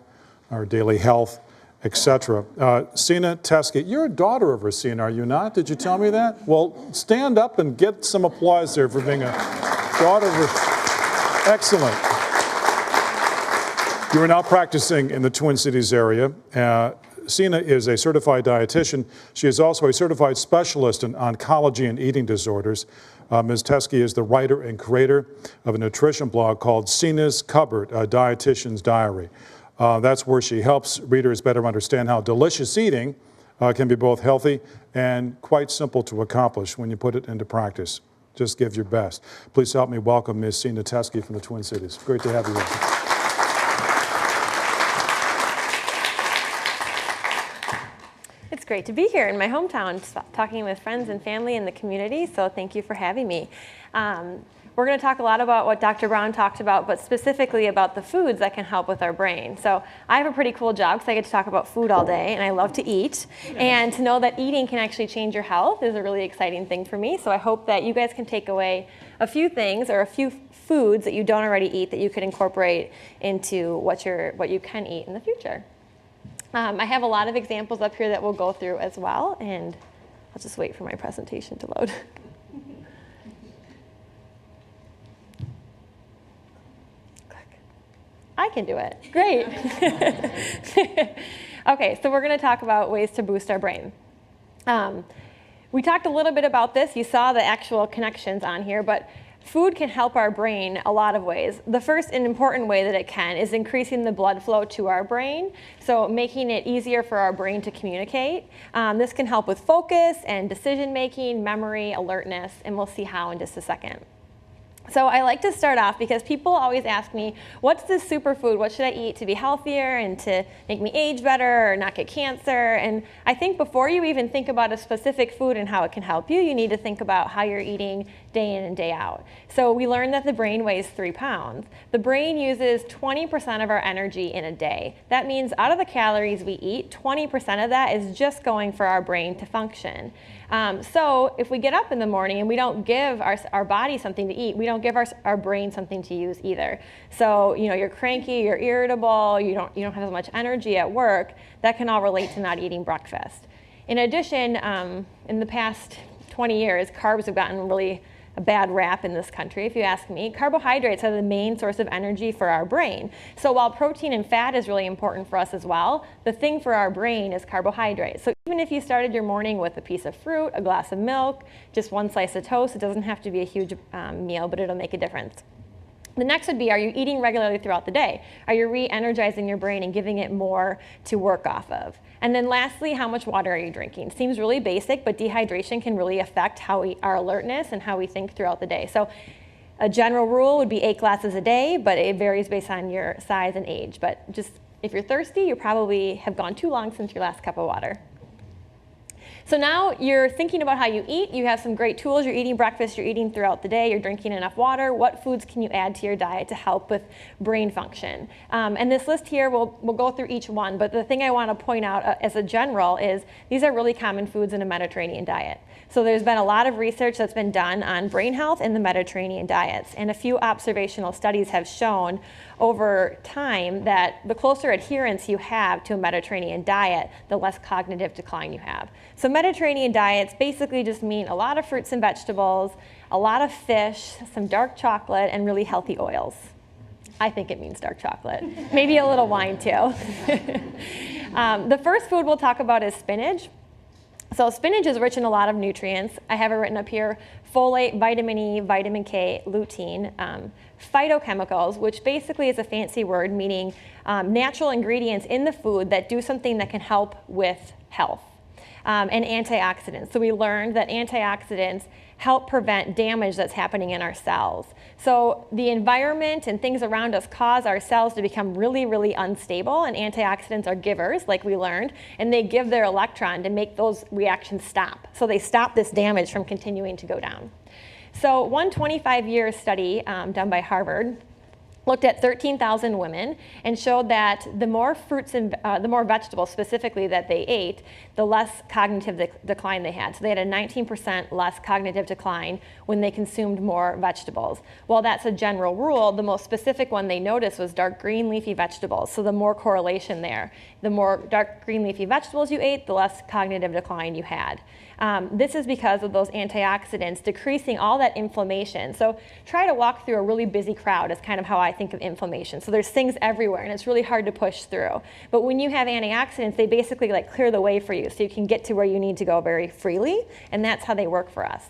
our daily health, etc. Sina Teskey, you're a daughter of Racine, are you not? Did you tell me that? Well, stand up and get some applause there for being a daughter of Racine. Excellent. You are now practicing in the Twin Cities area. Sina is a certified dietitian. She is also a certified specialist in oncology and eating disorders. Ms. Teskey is the writer and creator of a nutrition blog called Sina's Cupboard, a Dietitian's Diary. That's where she helps readers better understand how delicious eating can be both healthy and quite simple to accomplish when you put it into practice. Just give your best. Please help me welcome Ms. Sina Teskey from the Twin Cities. Great to have you here. It's great to be here in my hometown, talking with friends and family in the community, so thank you for having me. We're going to talk a lot about what Dr. Braun talked about, but specifically about the foods that can help with our brain. So I have a pretty cool job because I get to talk about food all day, and I love to eat. And to know that eating can actually change your health is a really exciting thing for me. So I hope that you guys can take away a few things or a few foods that you don't already eat that you could incorporate into what you can eat in the future. I have a lot of examples up here that we'll go through as well, and I'll just wait for my presentation to load. I can do it. Great. Okay, so we're going to talk about ways to boost our brain. We talked a little bit about this. You saw the actual connections on here, but food can help our brain a lot of ways. The first and important way that it can is increasing the blood flow to our brain, so making it easier for our brain to communicate. This can help with focus and decision making, memory, alertness, and we'll see how in just a second. So I like to start off because people always ask me, what's this superfood? What should I eat to be healthier and to make me age better or not get cancer? And I think before you even think about a specific food and how it can help you, you need to think about how you're eating day in and day out. So we learned that the brain weighs 3 pounds. The brain uses 20% of our energy in a day. That means out of the calories we eat, 20% of that is just going for our brain to function. So if we get up in the morning and we don't give our body something to eat, we don't give our brain something to use either. So you're cranky, you're irritable, you don't have as much energy at work. That can all relate to not eating breakfast. In addition, in the past 20 years, carbs have gotten really a bad rap in this country, if you ask me. Carbohydrates are the main source of energy for our brain. So while protein and fat is really important for us as well, the thing for our brain is carbohydrates. So even if you started your morning with a piece of fruit, a glass of milk, just one slice of toast, it doesn't have to be a huge meal, but it'll make a difference. The next would be, are you eating regularly throughout the day? Are you re-energizing your brain and giving it more to work off of? And then lastly, how much water are you drinking? Seems really basic, but dehydration can really affect our alertness and how we think throughout the day. So a general rule would be 8 glasses a day, but it varies based on your size and age. But just if you're thirsty, you probably have gone too long since your last cup of water. So now you're thinking about how you eat. You have some great tools. You're eating breakfast. You're eating throughout the day. You're drinking enough water. What foods can you add to your diet to help with brain function? And this list here, we'll go through each one. But the thing I want to point out as a general is these are really common foods in a Mediterranean diet. So there's been a lot of research that's been done on brain health in the Mediterranean diets. And a few observational studies have shown over time that the closer adherence you have to a Mediterranean diet, the less cognitive decline you have. So Mediterranean diets basically just mean a lot of fruits and vegetables, a lot of fish, some dark chocolate, and really healthy oils. I think it means dark chocolate. Maybe a little wine too. The first food we'll talk about is spinach. So spinach is rich in a lot of nutrients. I have it written up here: folate, vitamin E, vitamin K, lutein, phytochemicals, which basically is a fancy word meaning natural ingredients in the food that do something that can help with health, and antioxidants. So we learned that antioxidants help prevent damage that's happening in our cells. So the environment and things around us cause our cells to become really, really unstable, and antioxidants are givers, like we learned, and they give their electron to make those reactions stop. So they stop this damage from continuing to go down. So one 25-year study done by Harvard looked at 13,000 women and showed that the more fruits and the more vegetables specifically that they ate, the less cognitive decline they had. So they had a 19% less cognitive decline when they consumed more vegetables. While that's a general rule, the most specific one they noticed was dark green leafy vegetables. So the more correlation there. The more dark green leafy vegetables you ate, the less cognitive decline you had. This is because of those antioxidants decreasing all that inflammation. So try to walk through a really busy crowd is kind of how I think of inflammation. So there's things everywhere and it's really hard to push through. But when you have antioxidants, they basically like clear the way for you so you can get to where you need to go very freely, and that's how they work for us.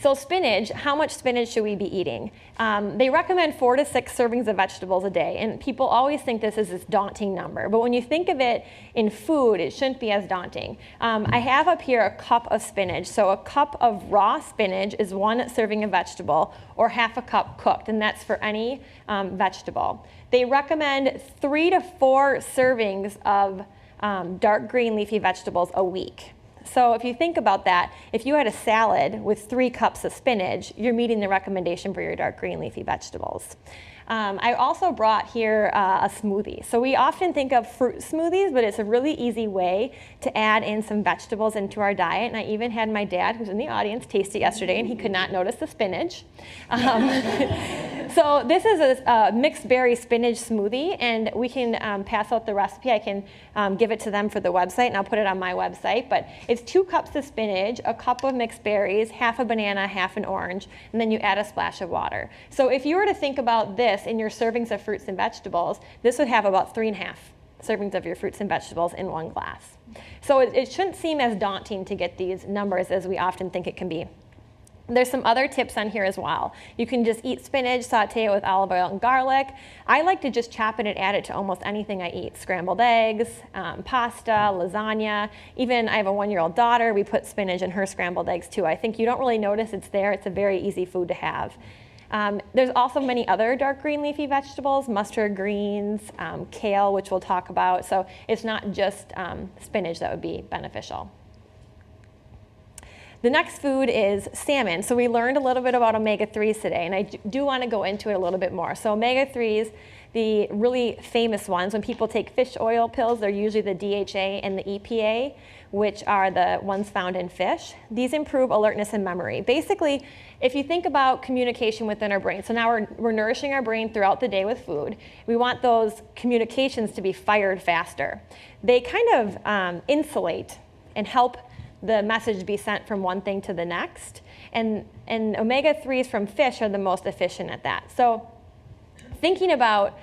So spinach, how much spinach should we be eating? They recommend 4 to 6 servings of vegetables a day, and people always think this is this daunting number, but when you think of it in food, it shouldn't be as daunting. I have up here a cup of spinach, so a cup of raw spinach is 1 serving of vegetable, or half a cup cooked, and that's for any vegetable. They recommend 3 to 4 servings of dark green leafy vegetables a week. So if you think about that, if you had a salad with 3 cups of spinach, you're meeting the recommendation for your dark green leafy vegetables. I also brought here a smoothie. So we often think of fruit smoothies, but it's a really easy way to add in some vegetables into our diet. And I even had my dad, who's in the audience, taste it yesterday, and he could not notice the spinach. So this is a mixed berry spinach smoothie, and we can pass out the recipe. I can give it to them for the website, and I'll put it on my website. But it's 2 cups of spinach, a cup of mixed berries, half a banana, half an orange, and then you add a splash of water. So if you were to think about this in your servings of fruits and vegetables, this would have about 3.5 servings of your fruits and vegetables in 1 glass. So it shouldn't seem as daunting to get these numbers as we often think it can be. There's some other tips on here as well. You can just eat spinach, saute it with olive oil and garlic. I like to just chop it and add it to almost anything I eat. Scrambled eggs, pasta, lasagna. Even I have a 1-year-old daughter. We put spinach in her scrambled eggs too. I think you don't really notice it's there. It's a very easy food to have. There's also many other dark green leafy vegetables, mustard greens, kale, which we'll talk about. So it's not just spinach that would be beneficial. The next food is salmon. So we learned a little bit about omega-3s today, and I do want to go into it a little bit more. So omega-3s, the really famous ones, when people take fish oil pills, they're usually the DHA and the EPA, which are the ones found in fish. These improve alertness and memory. Basically, if you think about communication within our brain, so now we're nourishing our brain throughout the day with food, we want those communications to be fired faster. They kind of insulate and help the message be sent from one thing to the next. And omega-3s from fish are the most efficient at that. So thinking about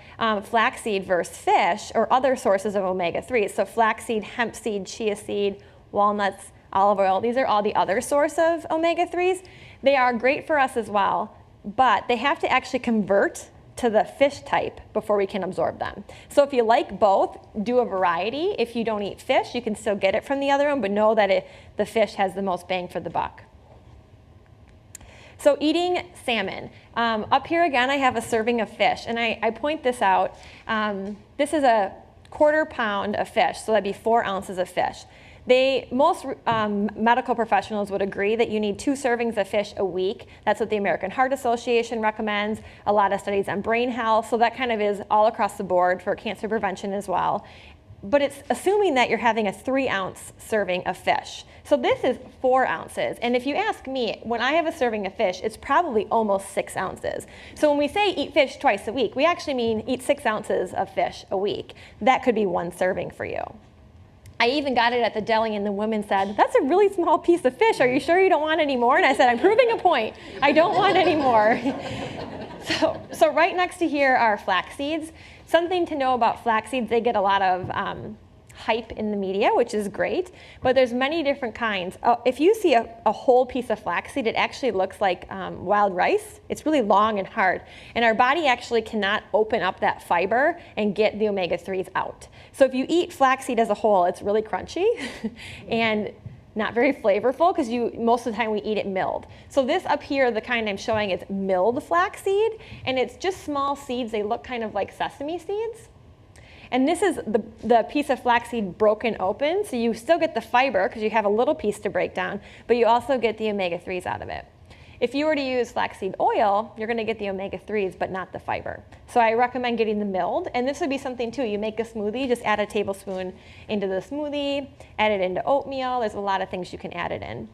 flaxseed versus fish or other sources of omega-3s, so flaxseed, hemp seed, chia seed, walnuts, olive oil, these are all the other source of omega-3s. They are great for us as well, but they have to actually convert to the fish type before we can absorb them. So if you like both, do a variety. If you don't eat fish, you can still get it from the other one, but know that the fish has the most bang for the buck. So eating salmon. Up here again, I have a serving of fish, and I point this out. This is a 1/4 pound of fish, so that'd be 4 ounces of fish. Most medical professionals would agree that you need 2 servings of fish a week. That's what the American Heart Association recommends. A lot of studies on brain health, so that kind of is all across the board for cancer prevention as well. But it's assuming that you're having a 3-ounce serving of fish. So this is 4 ounces. And if you ask me, when I have a serving of fish, it's probably almost 6 ounces. So when we say eat fish twice a week, we actually mean eat 6 ounces of fish a week. That could be 1 serving for you. I even got it at the deli, and the woman said, "That's a really small piece of fish. Are you sure you don't want any more?" And I said, "I'm proving a point. I don't want any more." So right next to here are flax seeds. Something to know about flax seeds, they get a lot of hype in the media, which is great, but there's many different kinds. If you see a whole piece of flaxseed, it actually looks like wild rice. It's really long and hard, and our body actually cannot open up that fiber and get the omega-3s out. So if you eat flaxseed as a whole, it's really crunchy and not very flavorful because most of the time we eat it milled. So this up here, the kind I'm showing, is milled flaxseed, and it's just small seeds. They look kind of like sesame seeds. And this is the piece of flaxseed broken open, so you still get the fiber because you have a little piece to break down, but you also get the omega-3s out of it. If you were to use flaxseed oil, you're going to get the omega-3s, but not the fiber. So I recommend getting the milled, and this would be something too. You make a smoothie, just add a tablespoon into the smoothie, add it into oatmeal. There's a lot of things you can add it in.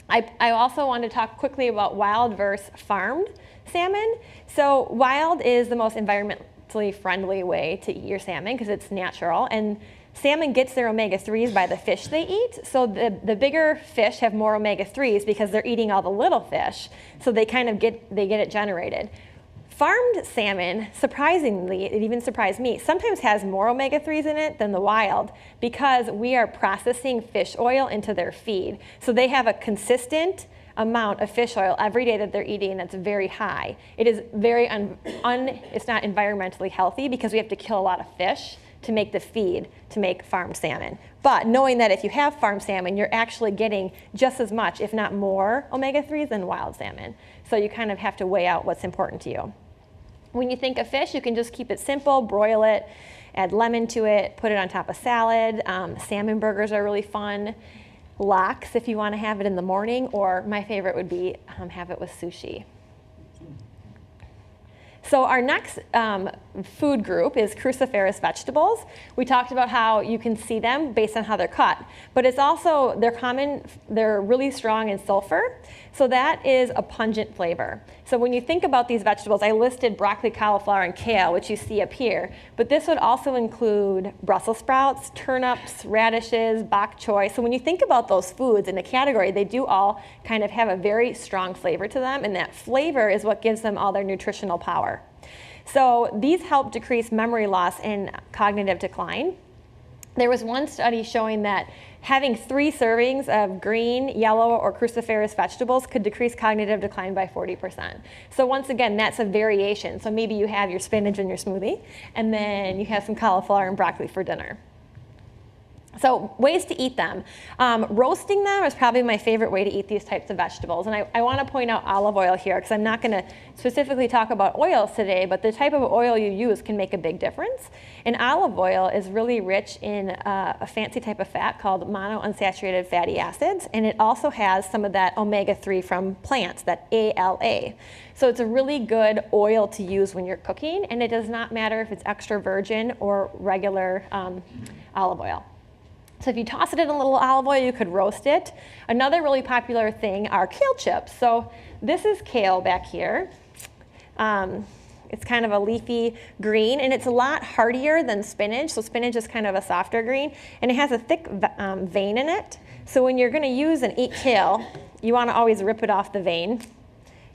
I also want to talk quickly about wild versus farmed salmon. So wild is the most environmentally friendly way to eat your salmon because it's natural, and salmon gets their omega-3s by the fish they eat. So the bigger fish have more omega-3s because they're eating all the little fish. So they kind of get it generated. Farmed salmon, surprisingly, it even surprised me, sometimes has more omega-3s in it than the wild because we are processing fish oil into their feed. So they have a consistent amount of fish oil every day that they're eating that's very high. It is very, it's not environmentally healthy because we have to kill a lot of fish to make the feed to make farmed salmon. But knowing that if you have farmed salmon, you're actually getting just as much, if not more, omega-3s than wild salmon. So you kind of have to weigh out what's important to you. When you think of fish, you can just keep it simple, broil it, add lemon to it, put it on top of salad. Salmon burgers are really fun. Lox, if you want to have it in the morning, or my favorite would be have it with sushi. So our next food group is cruciferous vegetables. We talked about how you can see them based on how they're cut, but it's also, they're really strong in sulfur, so that is a pungent flavor. So when you think about these vegetables, I listed broccoli, cauliflower, and kale, which you see up here, but this would also include Brussels sprouts, turnips, radishes, bok choy. So when you think about those foods in a category, they do all kind of have a very strong flavor to them, and that flavor is what gives them all their nutritional power. So these help decrease memory loss and cognitive decline. There was one study showing that having 3 servings of green, yellow, or cruciferous vegetables could decrease cognitive decline by 40%. So once again, that's a variation. So maybe you have your spinach in your smoothie, and then you have some cauliflower and broccoli for dinner. So ways to eat them. Roasting them is probably my favorite way to eat these types of vegetables. And I want to point out olive oil here because I'm not going to specifically talk about oils today, but the type of oil you use can make a big difference. And olive oil is really rich in a fancy type of fat called monounsaturated fatty acids. And it also has some of that omega-3 from plants, that ALA. So it's a really good oil to use when you're cooking. And it does not matter if it's extra virgin or regular olive oil. So if you toss it in a little olive oil, you could roast it. Another really popular thing are kale chips. So this is kale back here. It's kind of a leafy green, and it's a lot hardier than spinach. So spinach is kind of a softer green, and it has a thick vein in it. So when you're going to use and eat kale, you want to always rip it off the vein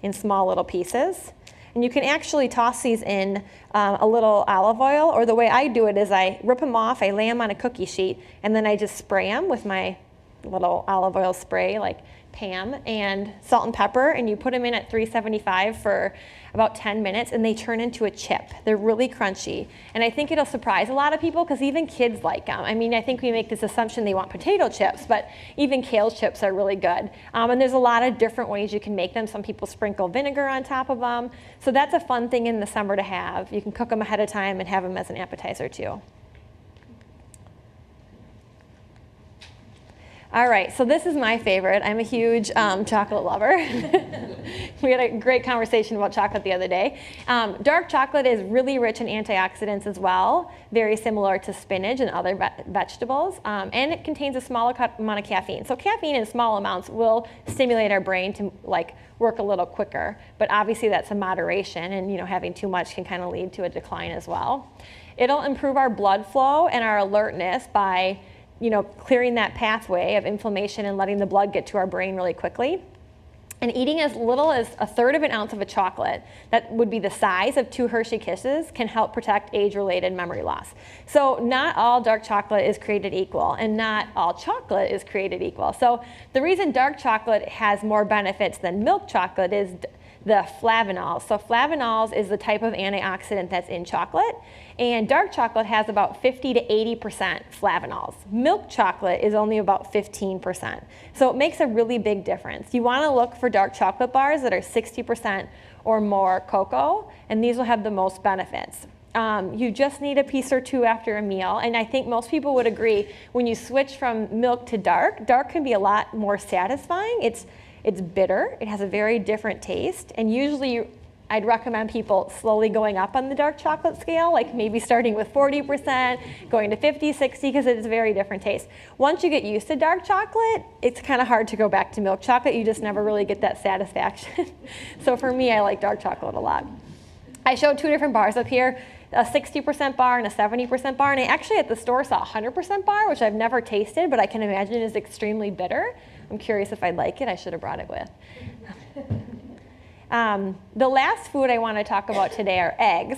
in small little pieces. And you can actually toss these in a little olive oil, or the way I do it is I rip them off, I lay them on a cookie sheet, and then I just spray them with my little olive oil spray, like Pam, and salt and pepper, and you put them in at 375 for about 10 minutes, and they turn into a chip. They're really crunchy, and I think it'll surprise a lot of people because even kids like them. I mean, I think we make this assumption they want potato chips, but even kale chips are really good. And there's a lot of different ways you can make them. Some people sprinkle vinegar on top of them, so that's a fun thing in the summer to have. You can cook them ahead of time and have them as an appetizer too. All right, so this is my favorite. I'm a huge chocolate lover. We had a great conversation about chocolate the other day. Dark chocolate is really rich in antioxidants as well, very similar to spinach and other vegetables, and it contains a smaller amount of caffeine. So caffeine in small amounts will stimulate our brain to work a little quicker, but obviously that's a moderation, and having too much can kind of lead to a decline as well. It'll improve our blood flow and our alertness by clearing that pathway of inflammation and letting the blood get to our brain really quickly. And eating as little as 1/3 of an ounce of a chocolate, that would be the size of 2 Hershey Kisses, can help protect age-related memory loss. So not all dark chocolate is created equal, and not all chocolate is created equal. So the reason dark chocolate has more benefits than milk chocolate is the flavanols. So flavanols is the type of antioxidant that's in chocolate, and dark chocolate has about 50 to 80% flavanols. Milk chocolate is only about 15%. So it makes a really big difference. You want to look for dark chocolate bars that are 60% or more cocoa, and these will have the most benefits. You just need a piece or 2 after a meal, and I think most people would agree when you switch from milk to dark can be a lot more satisfying. It's bitter, it has a very different taste, and usually I'd recommend people slowly going up on the dark chocolate scale, like maybe starting with 40%, going to 50, 60, because it's a very different taste. Once you get used to dark chocolate, it's kind of hard to go back to milk chocolate. You just never really get that satisfaction. So for me, I like dark chocolate a lot. I showed 2 different bars up here, a 60% bar and a 70% bar, and I actually at the store saw a 100% bar, which I've never tasted, but I can imagine is extremely bitter. I'm curious if I'd like it. I should have brought it with. The last food I want to talk about today are eggs.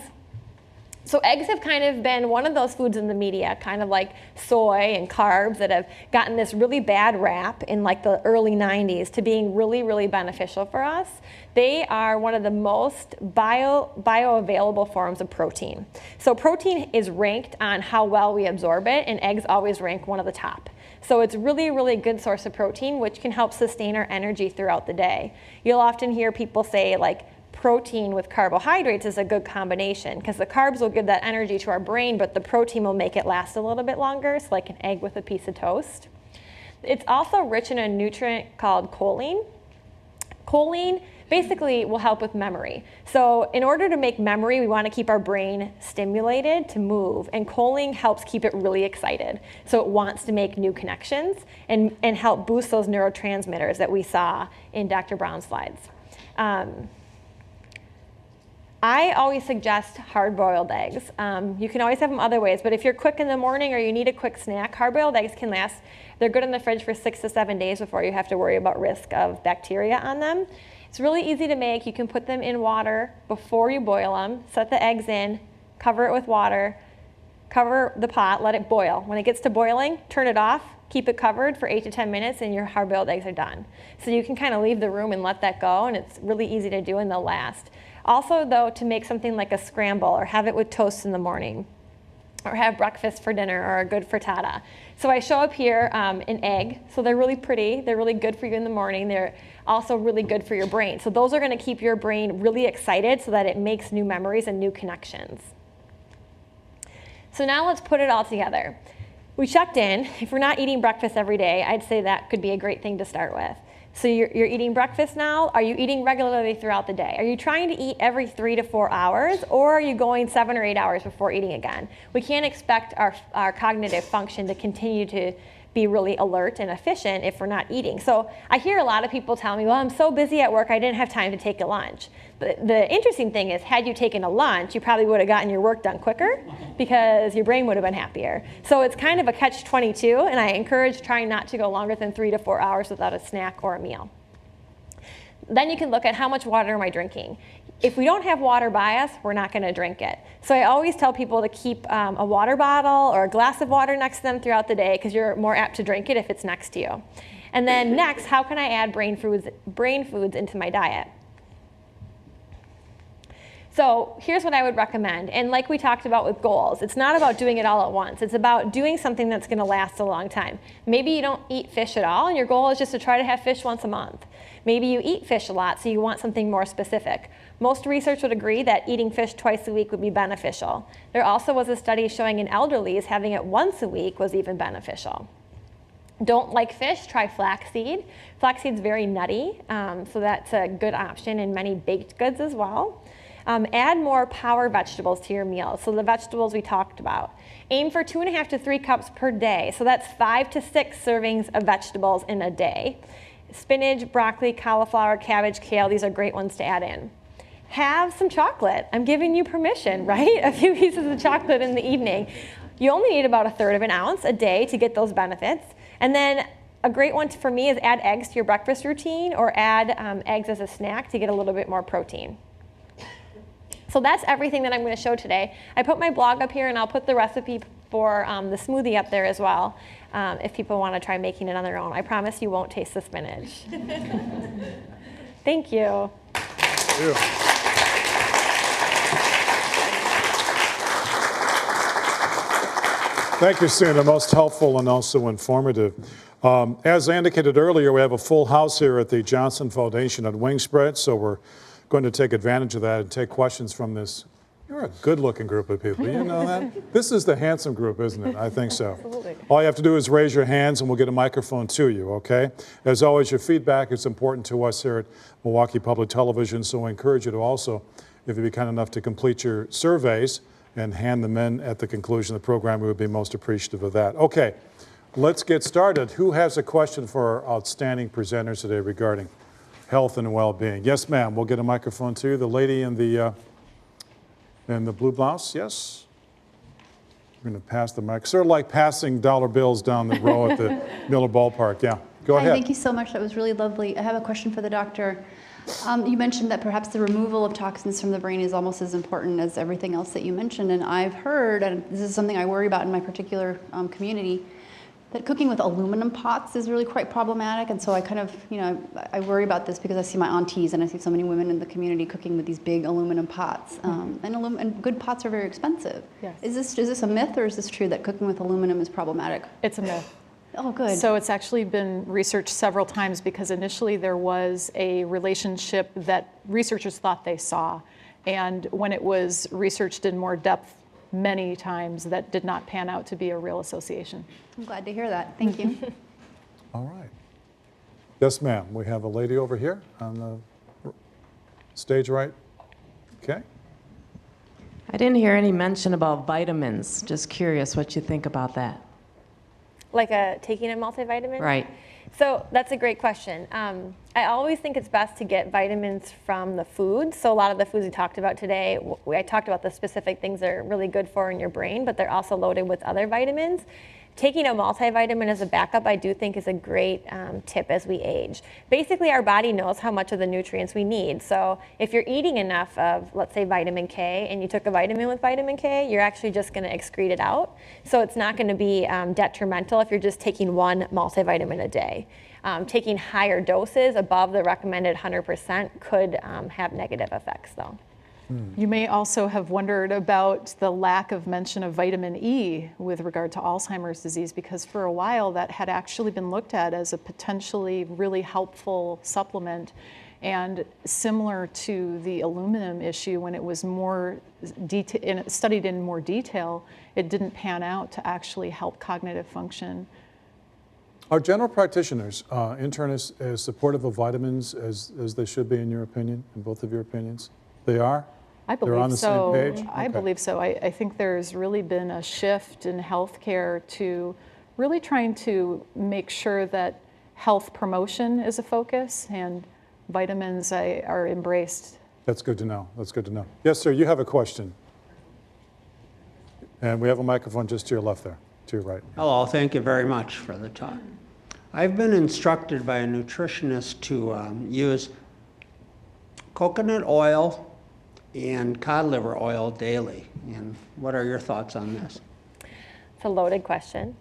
So eggs have kind of been one of those foods in the media, kind of like soy and carbs, that have gotten this really bad rap in like the early 90s to being really, really beneficial for us. They are one of the most bioavailable forms of protein. So protein is ranked on how well we absorb it, and eggs always rank one of the top. So it's really, really good source of protein, which can help sustain our energy throughout the day. You'll often hear people say like protein with carbohydrates is a good combination, because the carbs will give that energy to our brain, but the protein will make it last a little bit longer, so like an egg with a piece of toast. It's also rich in a nutrient called choline. Choline basically will help with memory. So in order to make memory, we want to keep our brain stimulated to move, and choline helps keep it really excited. So it wants to make new connections and help boost those neurotransmitters that we saw in Dr. Braun's slides. I always suggest hard-boiled eggs. You can always have them other ways, but if you're quick in the morning or you need a quick snack, hard-boiled eggs can last. They're good in the fridge for 6 to 7 days before you have to worry about risk of bacteria on them. It's really easy to make. You can put them in water before you boil them, set the eggs in, cover it with water, cover the pot, let it boil. When it gets to boiling, turn it off, keep it covered for 8 to 10 minutes, and your hard-boiled eggs are done. So you can kind of leave the room and let that go, and it's really easy to do and they'll last. Also, though, to make something like a scramble or have it with toast in the morning, or have breakfast for dinner or a good frittata. So I show up here an egg. So they're really pretty. They're really good for you in the morning. They're also really good for your brain. So those are going to keep your brain really excited so that it makes new memories and new connections. So now let's put it all together. We checked in. If we're not eating breakfast every day, I'd say that could be a great thing to start with. So you're eating breakfast now. Are you eating regularly throughout the day? Are you trying to eat every 3 to 4 hours, or are you going 7 or 8 hours before eating again? We can't expect our cognitive function to continue to be really alert and efficient if we're not eating. So I hear a lot of people tell me, well, I'm so busy at work, I didn't have time to take a lunch. But the interesting thing is, had you taken a lunch, you probably would have gotten your work done quicker because your brain would have been happier. So it's kind of a catch-22, and I encourage trying not to go longer than 3 to 4 hours without a snack or a meal. Then you can look at how much water am I drinking. If we don't have water by us, we're not going to drink it. So I always tell people to keep a water bottle or a glass of water next to them throughout the day, because you're more apt to drink it if it's next to you. And then next, how can I add brain foods into my diet? So here's what I would recommend. And like we talked about with goals, it's not about doing it all at once. It's about doing something that's going to last a long time. Maybe you don't eat fish at all, and your goal is just to try to have fish once a month. Maybe you eat fish a lot, so you want something more specific. Most research would agree that eating fish twice a week would be beneficial. There also was a study showing in elderlies having it once a week was even beneficial. Don't like fish, try flaxseed. Flaxseed's very nutty, so that's a good option in many baked goods as well. Add more power vegetables to your meals. So the vegetables we talked about. Aim for 2.5 to 3 cups per day. So that's 5 to 6 servings of vegetables in a day. Spinach, broccoli, cauliflower, cabbage, kale, these are great ones to add in. Have some chocolate. I'm giving you permission, right? A few pieces of chocolate in the evening. You only need about 1/3 ounce a day to get those benefits. And then a great one for me is add eggs to your breakfast routine, or add eggs as a snack to get a little bit more protein. So that's everything that I'm going to show today. I put my blog up here, and I'll put the recipe for the smoothie up there as well, if people want to try making it on their own. I promise you won't taste the spinach. Thank you. Thank you. Thank you, Sina. Most helpful and also informative. As I indicated earlier, we have a full house here at the Johnson Foundation at Wingspread, so we're going to take advantage of that and take questions from this You're a good-looking group of people. You know that? This is the handsome group, isn't it? I think so. Absolutely. All you have to do is raise your hands, and we'll get a microphone to you, okay? As always, your feedback is important to us here at Milwaukee Public Television, so I encourage you to also, if you'd be kind enough to complete your surveys and hand them in at the conclusion of the program, we would be most appreciative of that. Okay, let's get started. Who has a question for our outstanding presenters today regarding health and well-being? Yes, ma'am. We'll get a microphone to you. The lady in the blue blouse, yes? We're going to pass the mic. Sort of like passing dollar bills down the row at the Miller Ballpark. Yeah, go ahead. Hi, thank you so much. That was really lovely. I have a question for the doctor. You mentioned that perhaps the removal of toxins from the brain is almost as important as everything else that you mentioned. And I've heard, and this is something I worry about in my particular community, that cooking with aluminum pots is really quite problematic. And so I kind of, I worry about this because I see my aunties and I see so many women in the community cooking with these big aluminum pots. And good pots are very expensive. Yes. Is this a myth, or is this true that cooking with aluminum is problematic? It's a myth. Oh, good. So it's actually been researched several times because initially there was a relationship that researchers thought they saw. And when it was researched in more depth many times, that did not pan out to be a real association. I'm glad to hear that. Thank you. All right. Yes, ma'am. We have a lady over here on the stage right. Okay. I didn't hear any mention about vitamins. Just curious what you think about that. Like taking a multivitamin? Right. So that's a great question. I always think it's best to get vitamins from the foods. So a lot of the foods we talked about today, I talked about the specific things that are really good for in your brain, but they're also loaded with other vitamins. Taking a multivitamin as a backup, I do think, is a great tip as we age. Basically, our body knows how much of the nutrients we need. So if you're eating enough of, let's say, vitamin K, and you took a vitamin with vitamin K, you're actually just going to excrete it out. So it's not going to be detrimental if you're just taking one multivitamin a day. Taking higher doses above the recommended 100% could have negative effects, though. You may also have wondered about the lack of mention of vitamin E with regard to Alzheimer's disease, because for a while that had actually been looked at as a potentially really helpful supplement. And similar to the aluminum issue, when it was more studied in more detail, it didn't pan out to actually help cognitive function. Are general practitioners, internists, as supportive of vitamins as they should be, in your opinion, in both of your opinions? They are? I believe They're on the so. same page? I Okay. believe so. I think there's really been a shift in healthcare to really trying to make sure that health promotion is a focus, and vitamins are embraced. That's good to know. That's good to know. Yes, sir, you have a question. And we have a microphone just to your left there, to your right. Hello, thank you very much for the talk. I've been instructed by a nutritionist to use coconut oil and cod liver oil daily. And what are your thoughts on this? It's a loaded question.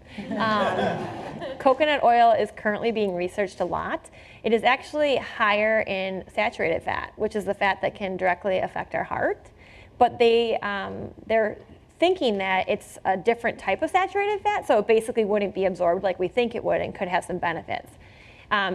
Coconut oil is currently being researched a lot. It is actually higher in saturated fat, which is the fat that can directly affect our heart. But they're thinking that it's a different type of saturated fat, so it basically wouldn't be absorbed like we think it would and could have some benefits.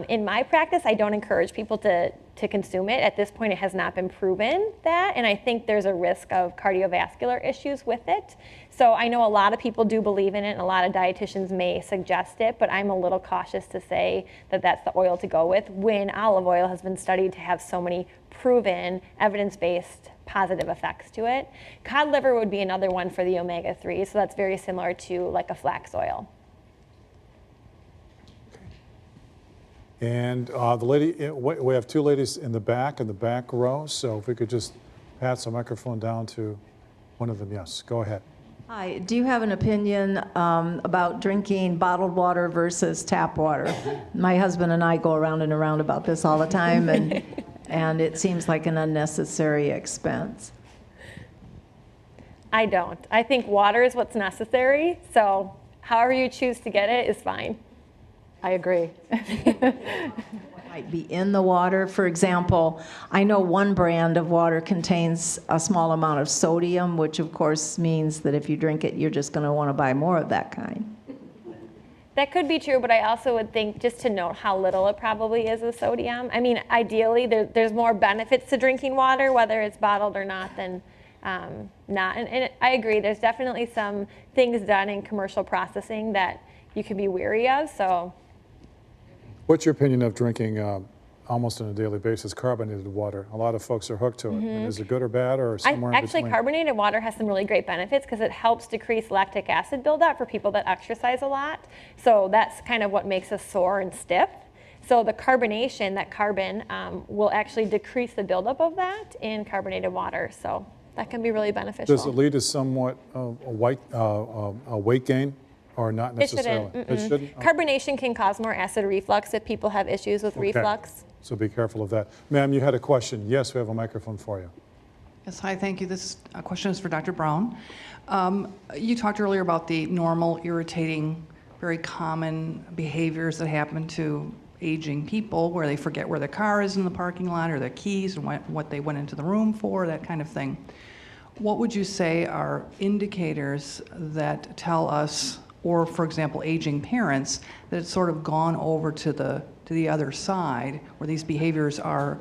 In my practice, I don't encourage people to consume it. At this point, it has not been proven that, and I think there's a risk of cardiovascular issues with it. So I know a lot of people do believe in it, and a lot of dietitians may suggest it, but I'm a little cautious to say that that's the oil to go with when olive oil has been studied to have so many proven, evidence-based positive effects to it. Cod liver would be another one for the omega-3, so that's very similar to like a flax oil. And the lady, we have two ladies in the back row, so if we could just pass the microphone down to one of them. Yes, go ahead. Hi, do you have an opinion about drinking bottled water versus tap water? My husband and I go around and around about this all the time, and it seems like an unnecessary expense. I don't. I think water is what's necessary, so however you choose to get it is fine. I agree. Might be in the water. For example, I know one brand of water contains a small amount of sodium, which of course means that if you drink it, you're just going to want to buy more of that kind. That could be true, but I also would think just to note how little it probably is of sodium. I mean, ideally, there's more benefits to drinking water, whether it's bottled or not, than not. And I agree, there's definitely some things done in commercial processing that you can be wary of. So, What's your opinion of drinking almost on a daily basis carbonated water? A lot of folks are hooked to it. And is it good or bad, or somewhere in actually, between? carbonated water has some really great benefits because it helps decrease lactic acid buildup for people that exercise a lot. So that's kind of what makes us sore and stiff. So the carbonation, that carbon, will actually decrease the buildup of that in carbonated water. So that can be really beneficial. Does it lead to somewhat a weight gain, or not necessarily? It shouldn't? Oh. Carbonation can cause more acid reflux if people have issues with reflux. So be careful of that. Ma'am, you had a question. Yes, we have a microphone for you. Yes, hi, thank you. This question is for Dr. Braun. You talked earlier about the normal, irritating, very common behaviors that happen to aging people, where they forget where their car is in the parking lot, or their keys, and what they went into the room for, that kind of thing. What would you say are indicators that tell us, or for example, aging parents, that it's sort of gone over to the other side, where these behaviors are,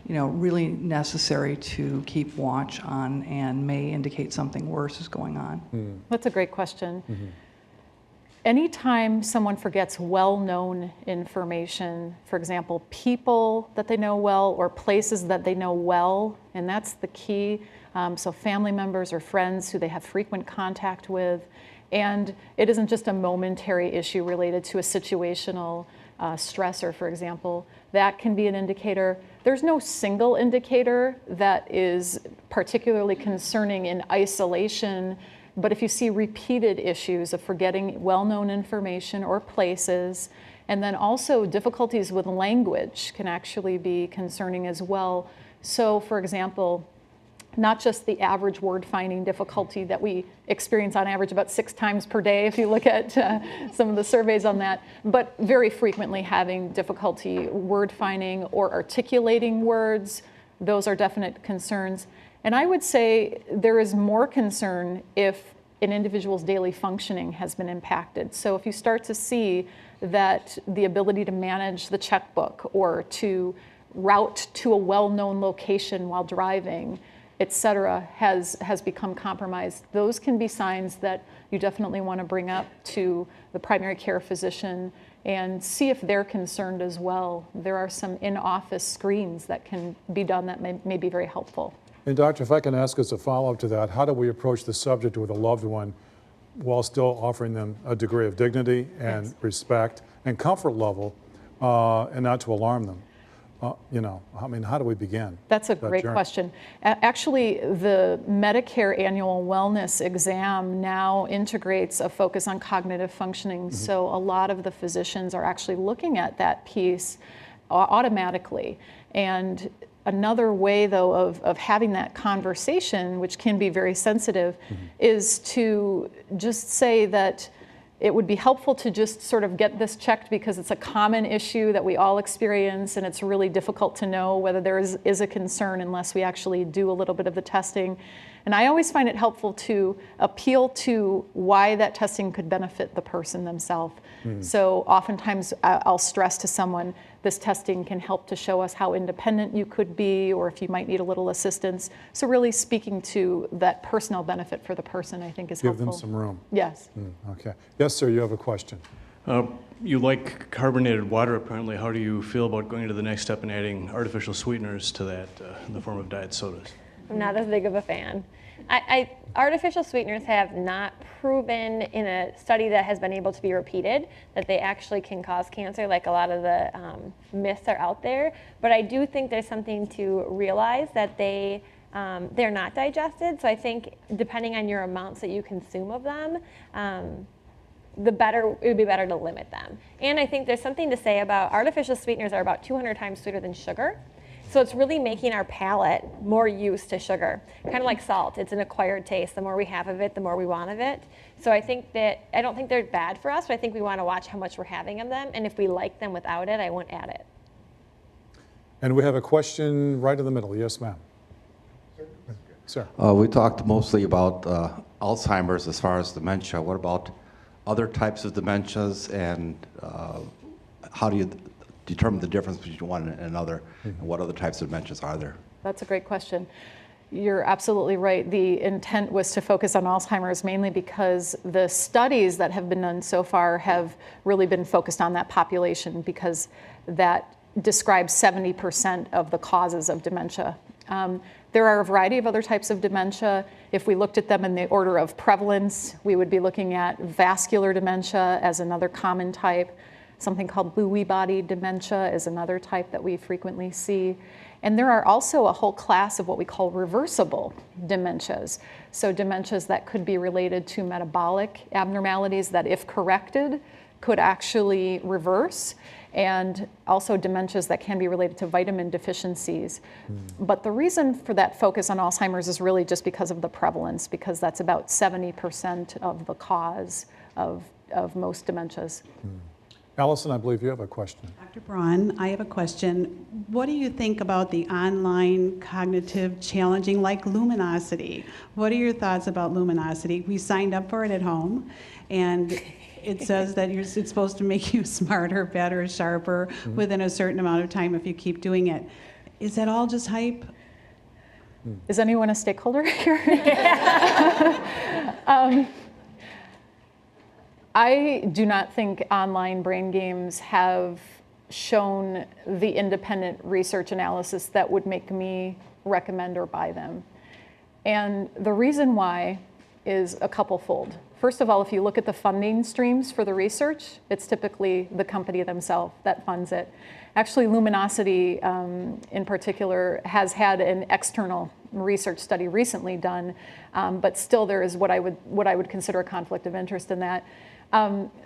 really necessary to keep watch on and may indicate something worse is going on? That's a great question. Anytime someone forgets well-known information, for example, people that they know well or places that they know well, and that's the key, so family members or friends who they have frequent contact with, and it isn't just a momentary issue related to a situational stressor, for example, that can be an indicator. There's no single indicator that is particularly concerning in isolation. But if you see repeated issues of forgetting well-known information or places, and then also difficulties with language can actually be concerning as well. So for example, not just the average word finding difficulty that we experience on average about 6 times per day, if you look at some of the surveys on that, but very frequently having difficulty word finding or articulating words. Those are definite concerns. And I would say there is more concern if an individual's daily functioning has been impacted. So if you start to see that the ability to manage the checkbook or to route to a well-known location while driving, et cetera, has become compromised, those can be signs that you definitely want to bring up to the primary care physician and see if they're concerned as well. There are some in-office screens that can be done that may be very helpful. And doctor, if I can ask as a follow-up to that, how do we approach the subject with a loved one while still offering them a degree of dignity and respect and comfort level, and not to alarm them? How do we begin? That's a great question. Actually, the Medicare annual wellness exam now integrates a focus on cognitive functioning. So a lot of the physicians are actually looking at that piece automatically. And another way, though, of having that conversation, which can be very sensitive, is to just say that it would be helpful to just sort of get this checked because it's a common issue that we all experience, and it's really difficult to know whether there is a concern unless we actually do a little bit of the testing. And I always find it helpful to appeal to why that testing could benefit the person themselves. So oftentimes I'll stress to someone, this testing can help to show us how independent you could be, or if you might need a little assistance. So really speaking to that personal benefit for the person, I think is helpful. Give them some room. Yes. Okay. Yes, sir, you have a question. You like carbonated water, apparently. How do you feel about going to the next step and adding artificial sweeteners to that in the form of diet sodas? I'm not as big of a fan. Artificial sweeteners have not proven in a study that has been able to be repeated that they actually can cause cancer, like a lot of the myths are out there. But I do think there's something to realize that they're not digested. So I think depending on your amounts that you consume of them, it would be better to limit them. And I think there's something to say about artificial sweeteners are about 200 times sweeter than sugar. So it's really making our palate more used to sugar, kind of like salt. It's an acquired taste. The more we have of it, the more we want of it. So I don't think they're bad for us, but I think we want to watch how much we're having of them. And if we like them without it, I won't add it. And we have a question right in the middle. Yes, ma'am. Sir. We talked mostly about Alzheimer's as far as dementia. What about other types of dementias, and how do you determine the difference between one and another, and what other types of dementias are there? That's a great question. You're absolutely right. The intent was to focus on Alzheimer's mainly because the studies that have been done so far have really been focused on that population, because that describes 70% of the causes of dementia. There are a variety of other types of dementia. If we looked at them in the order of prevalence, we would be looking at vascular dementia as another common type. Something called Lewy body dementia is another type that we frequently see. And there are also a whole class of what we call reversible dementias. So dementias that could be related to metabolic abnormalities that, if corrected, could actually reverse, and also dementias that can be related to vitamin deficiencies. But the reason for that focus on Alzheimer's is really just because of the prevalence, because that's about 70% of the cause of most dementias. Allison, I believe you have a question. Dr. Braun, I have a question. What do you think about the online cognitive challenging like Luminosity? What are your thoughts about Luminosity? We signed up for it at home, and it says that it's supposed to make you smarter, better, sharper within a certain amount of time if you keep doing it. Is that all just hype? Is anyone a stakeholder here? I do not think online brain games have shown the independent research analysis that would make me recommend or buy them. And the reason why is a couple-fold. First of all, if you look at the funding streams for the research, it's typically the company themselves that funds it. Actually, Luminosity in particular has had an external research study recently done, but still there is what I would consider a conflict of interest in that.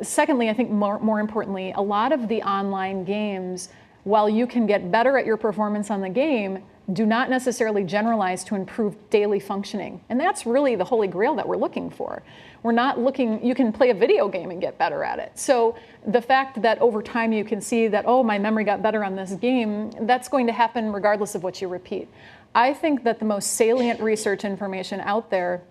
Secondly, I think more importantly, a lot of the online games, while you can get better at your performance on the game, do not necessarily generalize to improve daily functioning. And that's really the holy grail that we're looking for. We're not looking, you can play a video game and get better at it. So the fact that over time you can see that, oh, my memory got better on this game, that's going to happen regardless of what you repeat. I think that the most salient research information out there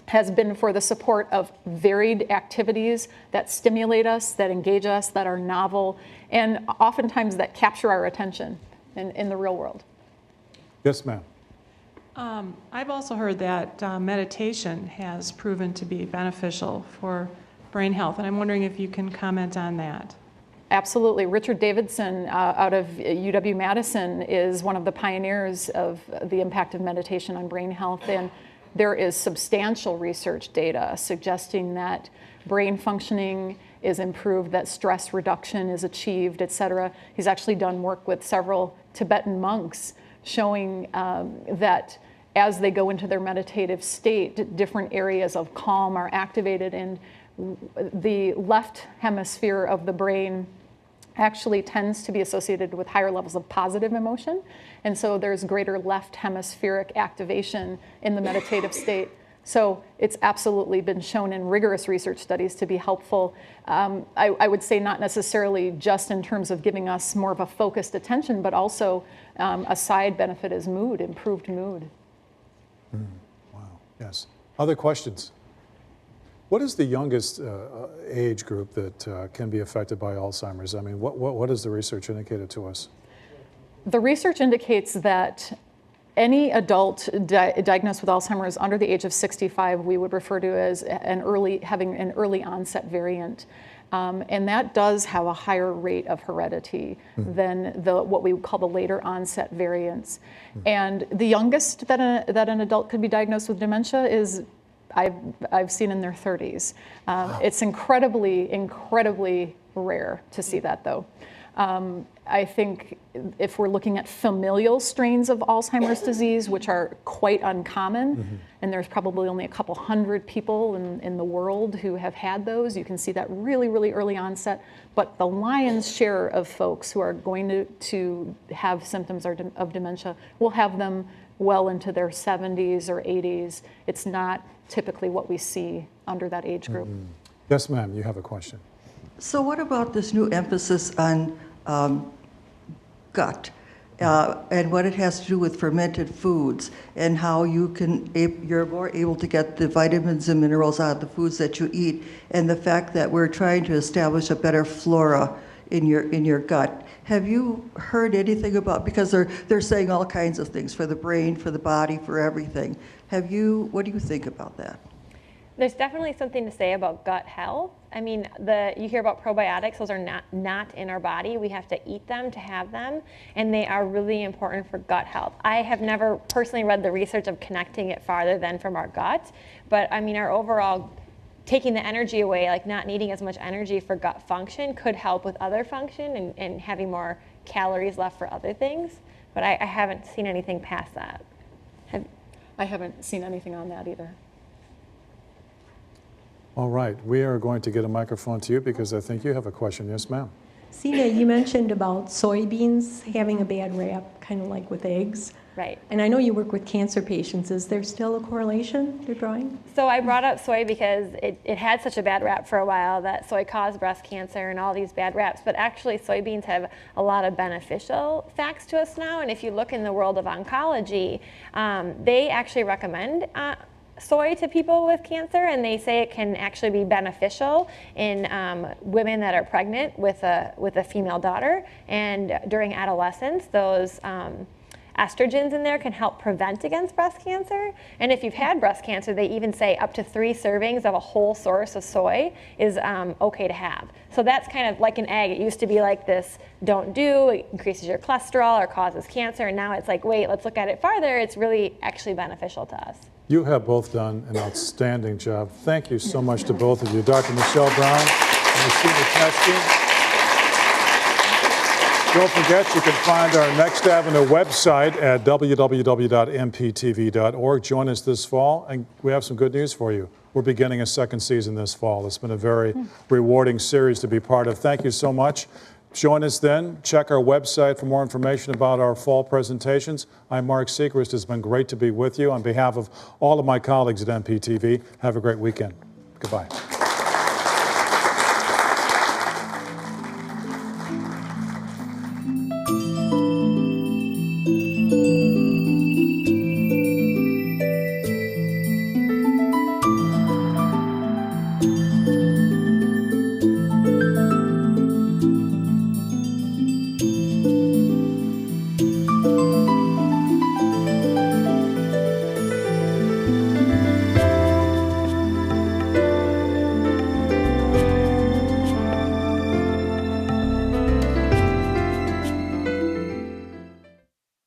has been for the support of varied activities that stimulate us, that engage us, that are novel, and oftentimes that capture our attention in the real world. Yes, ma'am. I've also heard that meditation has proven to be beneficial for brain health, and I'm wondering if you can comment on that. Absolutely. Richard Davidson out of UW-Madison is one of the pioneers of the impact of meditation on brain health, and there is substantial research data suggesting that brain functioning is improved, that stress reduction is achieved, et cetera. He's actually done work with several Tibetan monks showing that as they go into their meditative state, different areas of calm are activated, and the left hemisphere of the brain actually tends to be associated with higher levels of positive emotion. And so there's greater left hemispheric activation in the meditative state. So it's absolutely been shown in rigorous research studies to be helpful. I would say not necessarily just in terms of giving us more of a focused attention, but also a side benefit is mood, improved mood. Wow, yes. Other questions? What is the youngest age group that can be affected by Alzheimer's? I mean, what has the research indicated to us? The research indicates that any adult diagnosed with Alzheimer's under the age of 65, we would refer to as having an early onset variant. And that does have a higher rate of heredity than what we would call the later onset variants. And the youngest that an adult could be diagnosed with dementia is I've seen in their 30s. It's incredibly rare to see that, though. I think if we're looking at familial strains of Alzheimer's disease, which are quite uncommon, and there's probably only a couple hundred people in the world who have had those, you can see that really early onset. But the lion's share of folks who are going to have symptoms of dementia will have them well into their 70s or 80s. It's not typically what we see under that age group. Yes, ma'am, you have a question. So what about this new emphasis on gut and what it has to do with fermented foods and how you're more able to get the vitamins and minerals out of the foods that you eat, and the fact that we're trying to establish a better flora in your gut? Have you heard anything about, because they're saying all kinds of things for the brain, for the body, for everything. What do you think about that? There's definitely something to say about gut health. I mean, you hear about probiotics, those are not in our body. We have to eat them to have them, and they are really important for gut health. I have never personally read the research of connecting it farther than from our gut, but I mean, our overall taking the energy away, like not needing as much energy for gut function, could help with other function and having more calories left for other things. But I haven't seen anything past that. I haven't seen anything on that either. All right, we are going to get a microphone to you because I think you have a question. Yes, ma'am. Sina, you mentioned about soybeans having a bad rap, kind of like with eggs. Right. And I know you work with cancer patients. Is there still a correlation you're drawing? So I brought up soy because it had such a bad rap for a while, that soy caused breast cancer and all these bad raps. But actually, soybeans have a lot of beneficial facts to us now. And if you look in the world of oncology, they actually recommend soy to people with cancer, and they say it can actually be beneficial in women that are pregnant with a female daughter, and during adolescence, those estrogens in there can help prevent against breast cancer. And if you've had breast cancer, they even say up to 3 servings of a whole source of soy is okay to have. So that's kind of like an egg. It used to be like this, don't do, it increases your cholesterol or causes cancer, and now it's like, wait, let's look at it farther. It's really actually beneficial to us. You have both done an outstanding job. Thank you so much to both of you. Dr. Michelle Braun and Sina Teskey. Don't forget, you can find our Next Avenue website at www.mptv.org. Join us this fall, and we have some good news for you. We're beginning a second season this fall. It's been a very rewarding series to be part of. Thank you so much. Join us then. Check our website for more information about our fall presentations. I'm Mark Seacrest. It's been great to be with you. On behalf of all of my colleagues at MPTV, have a great weekend. Goodbye.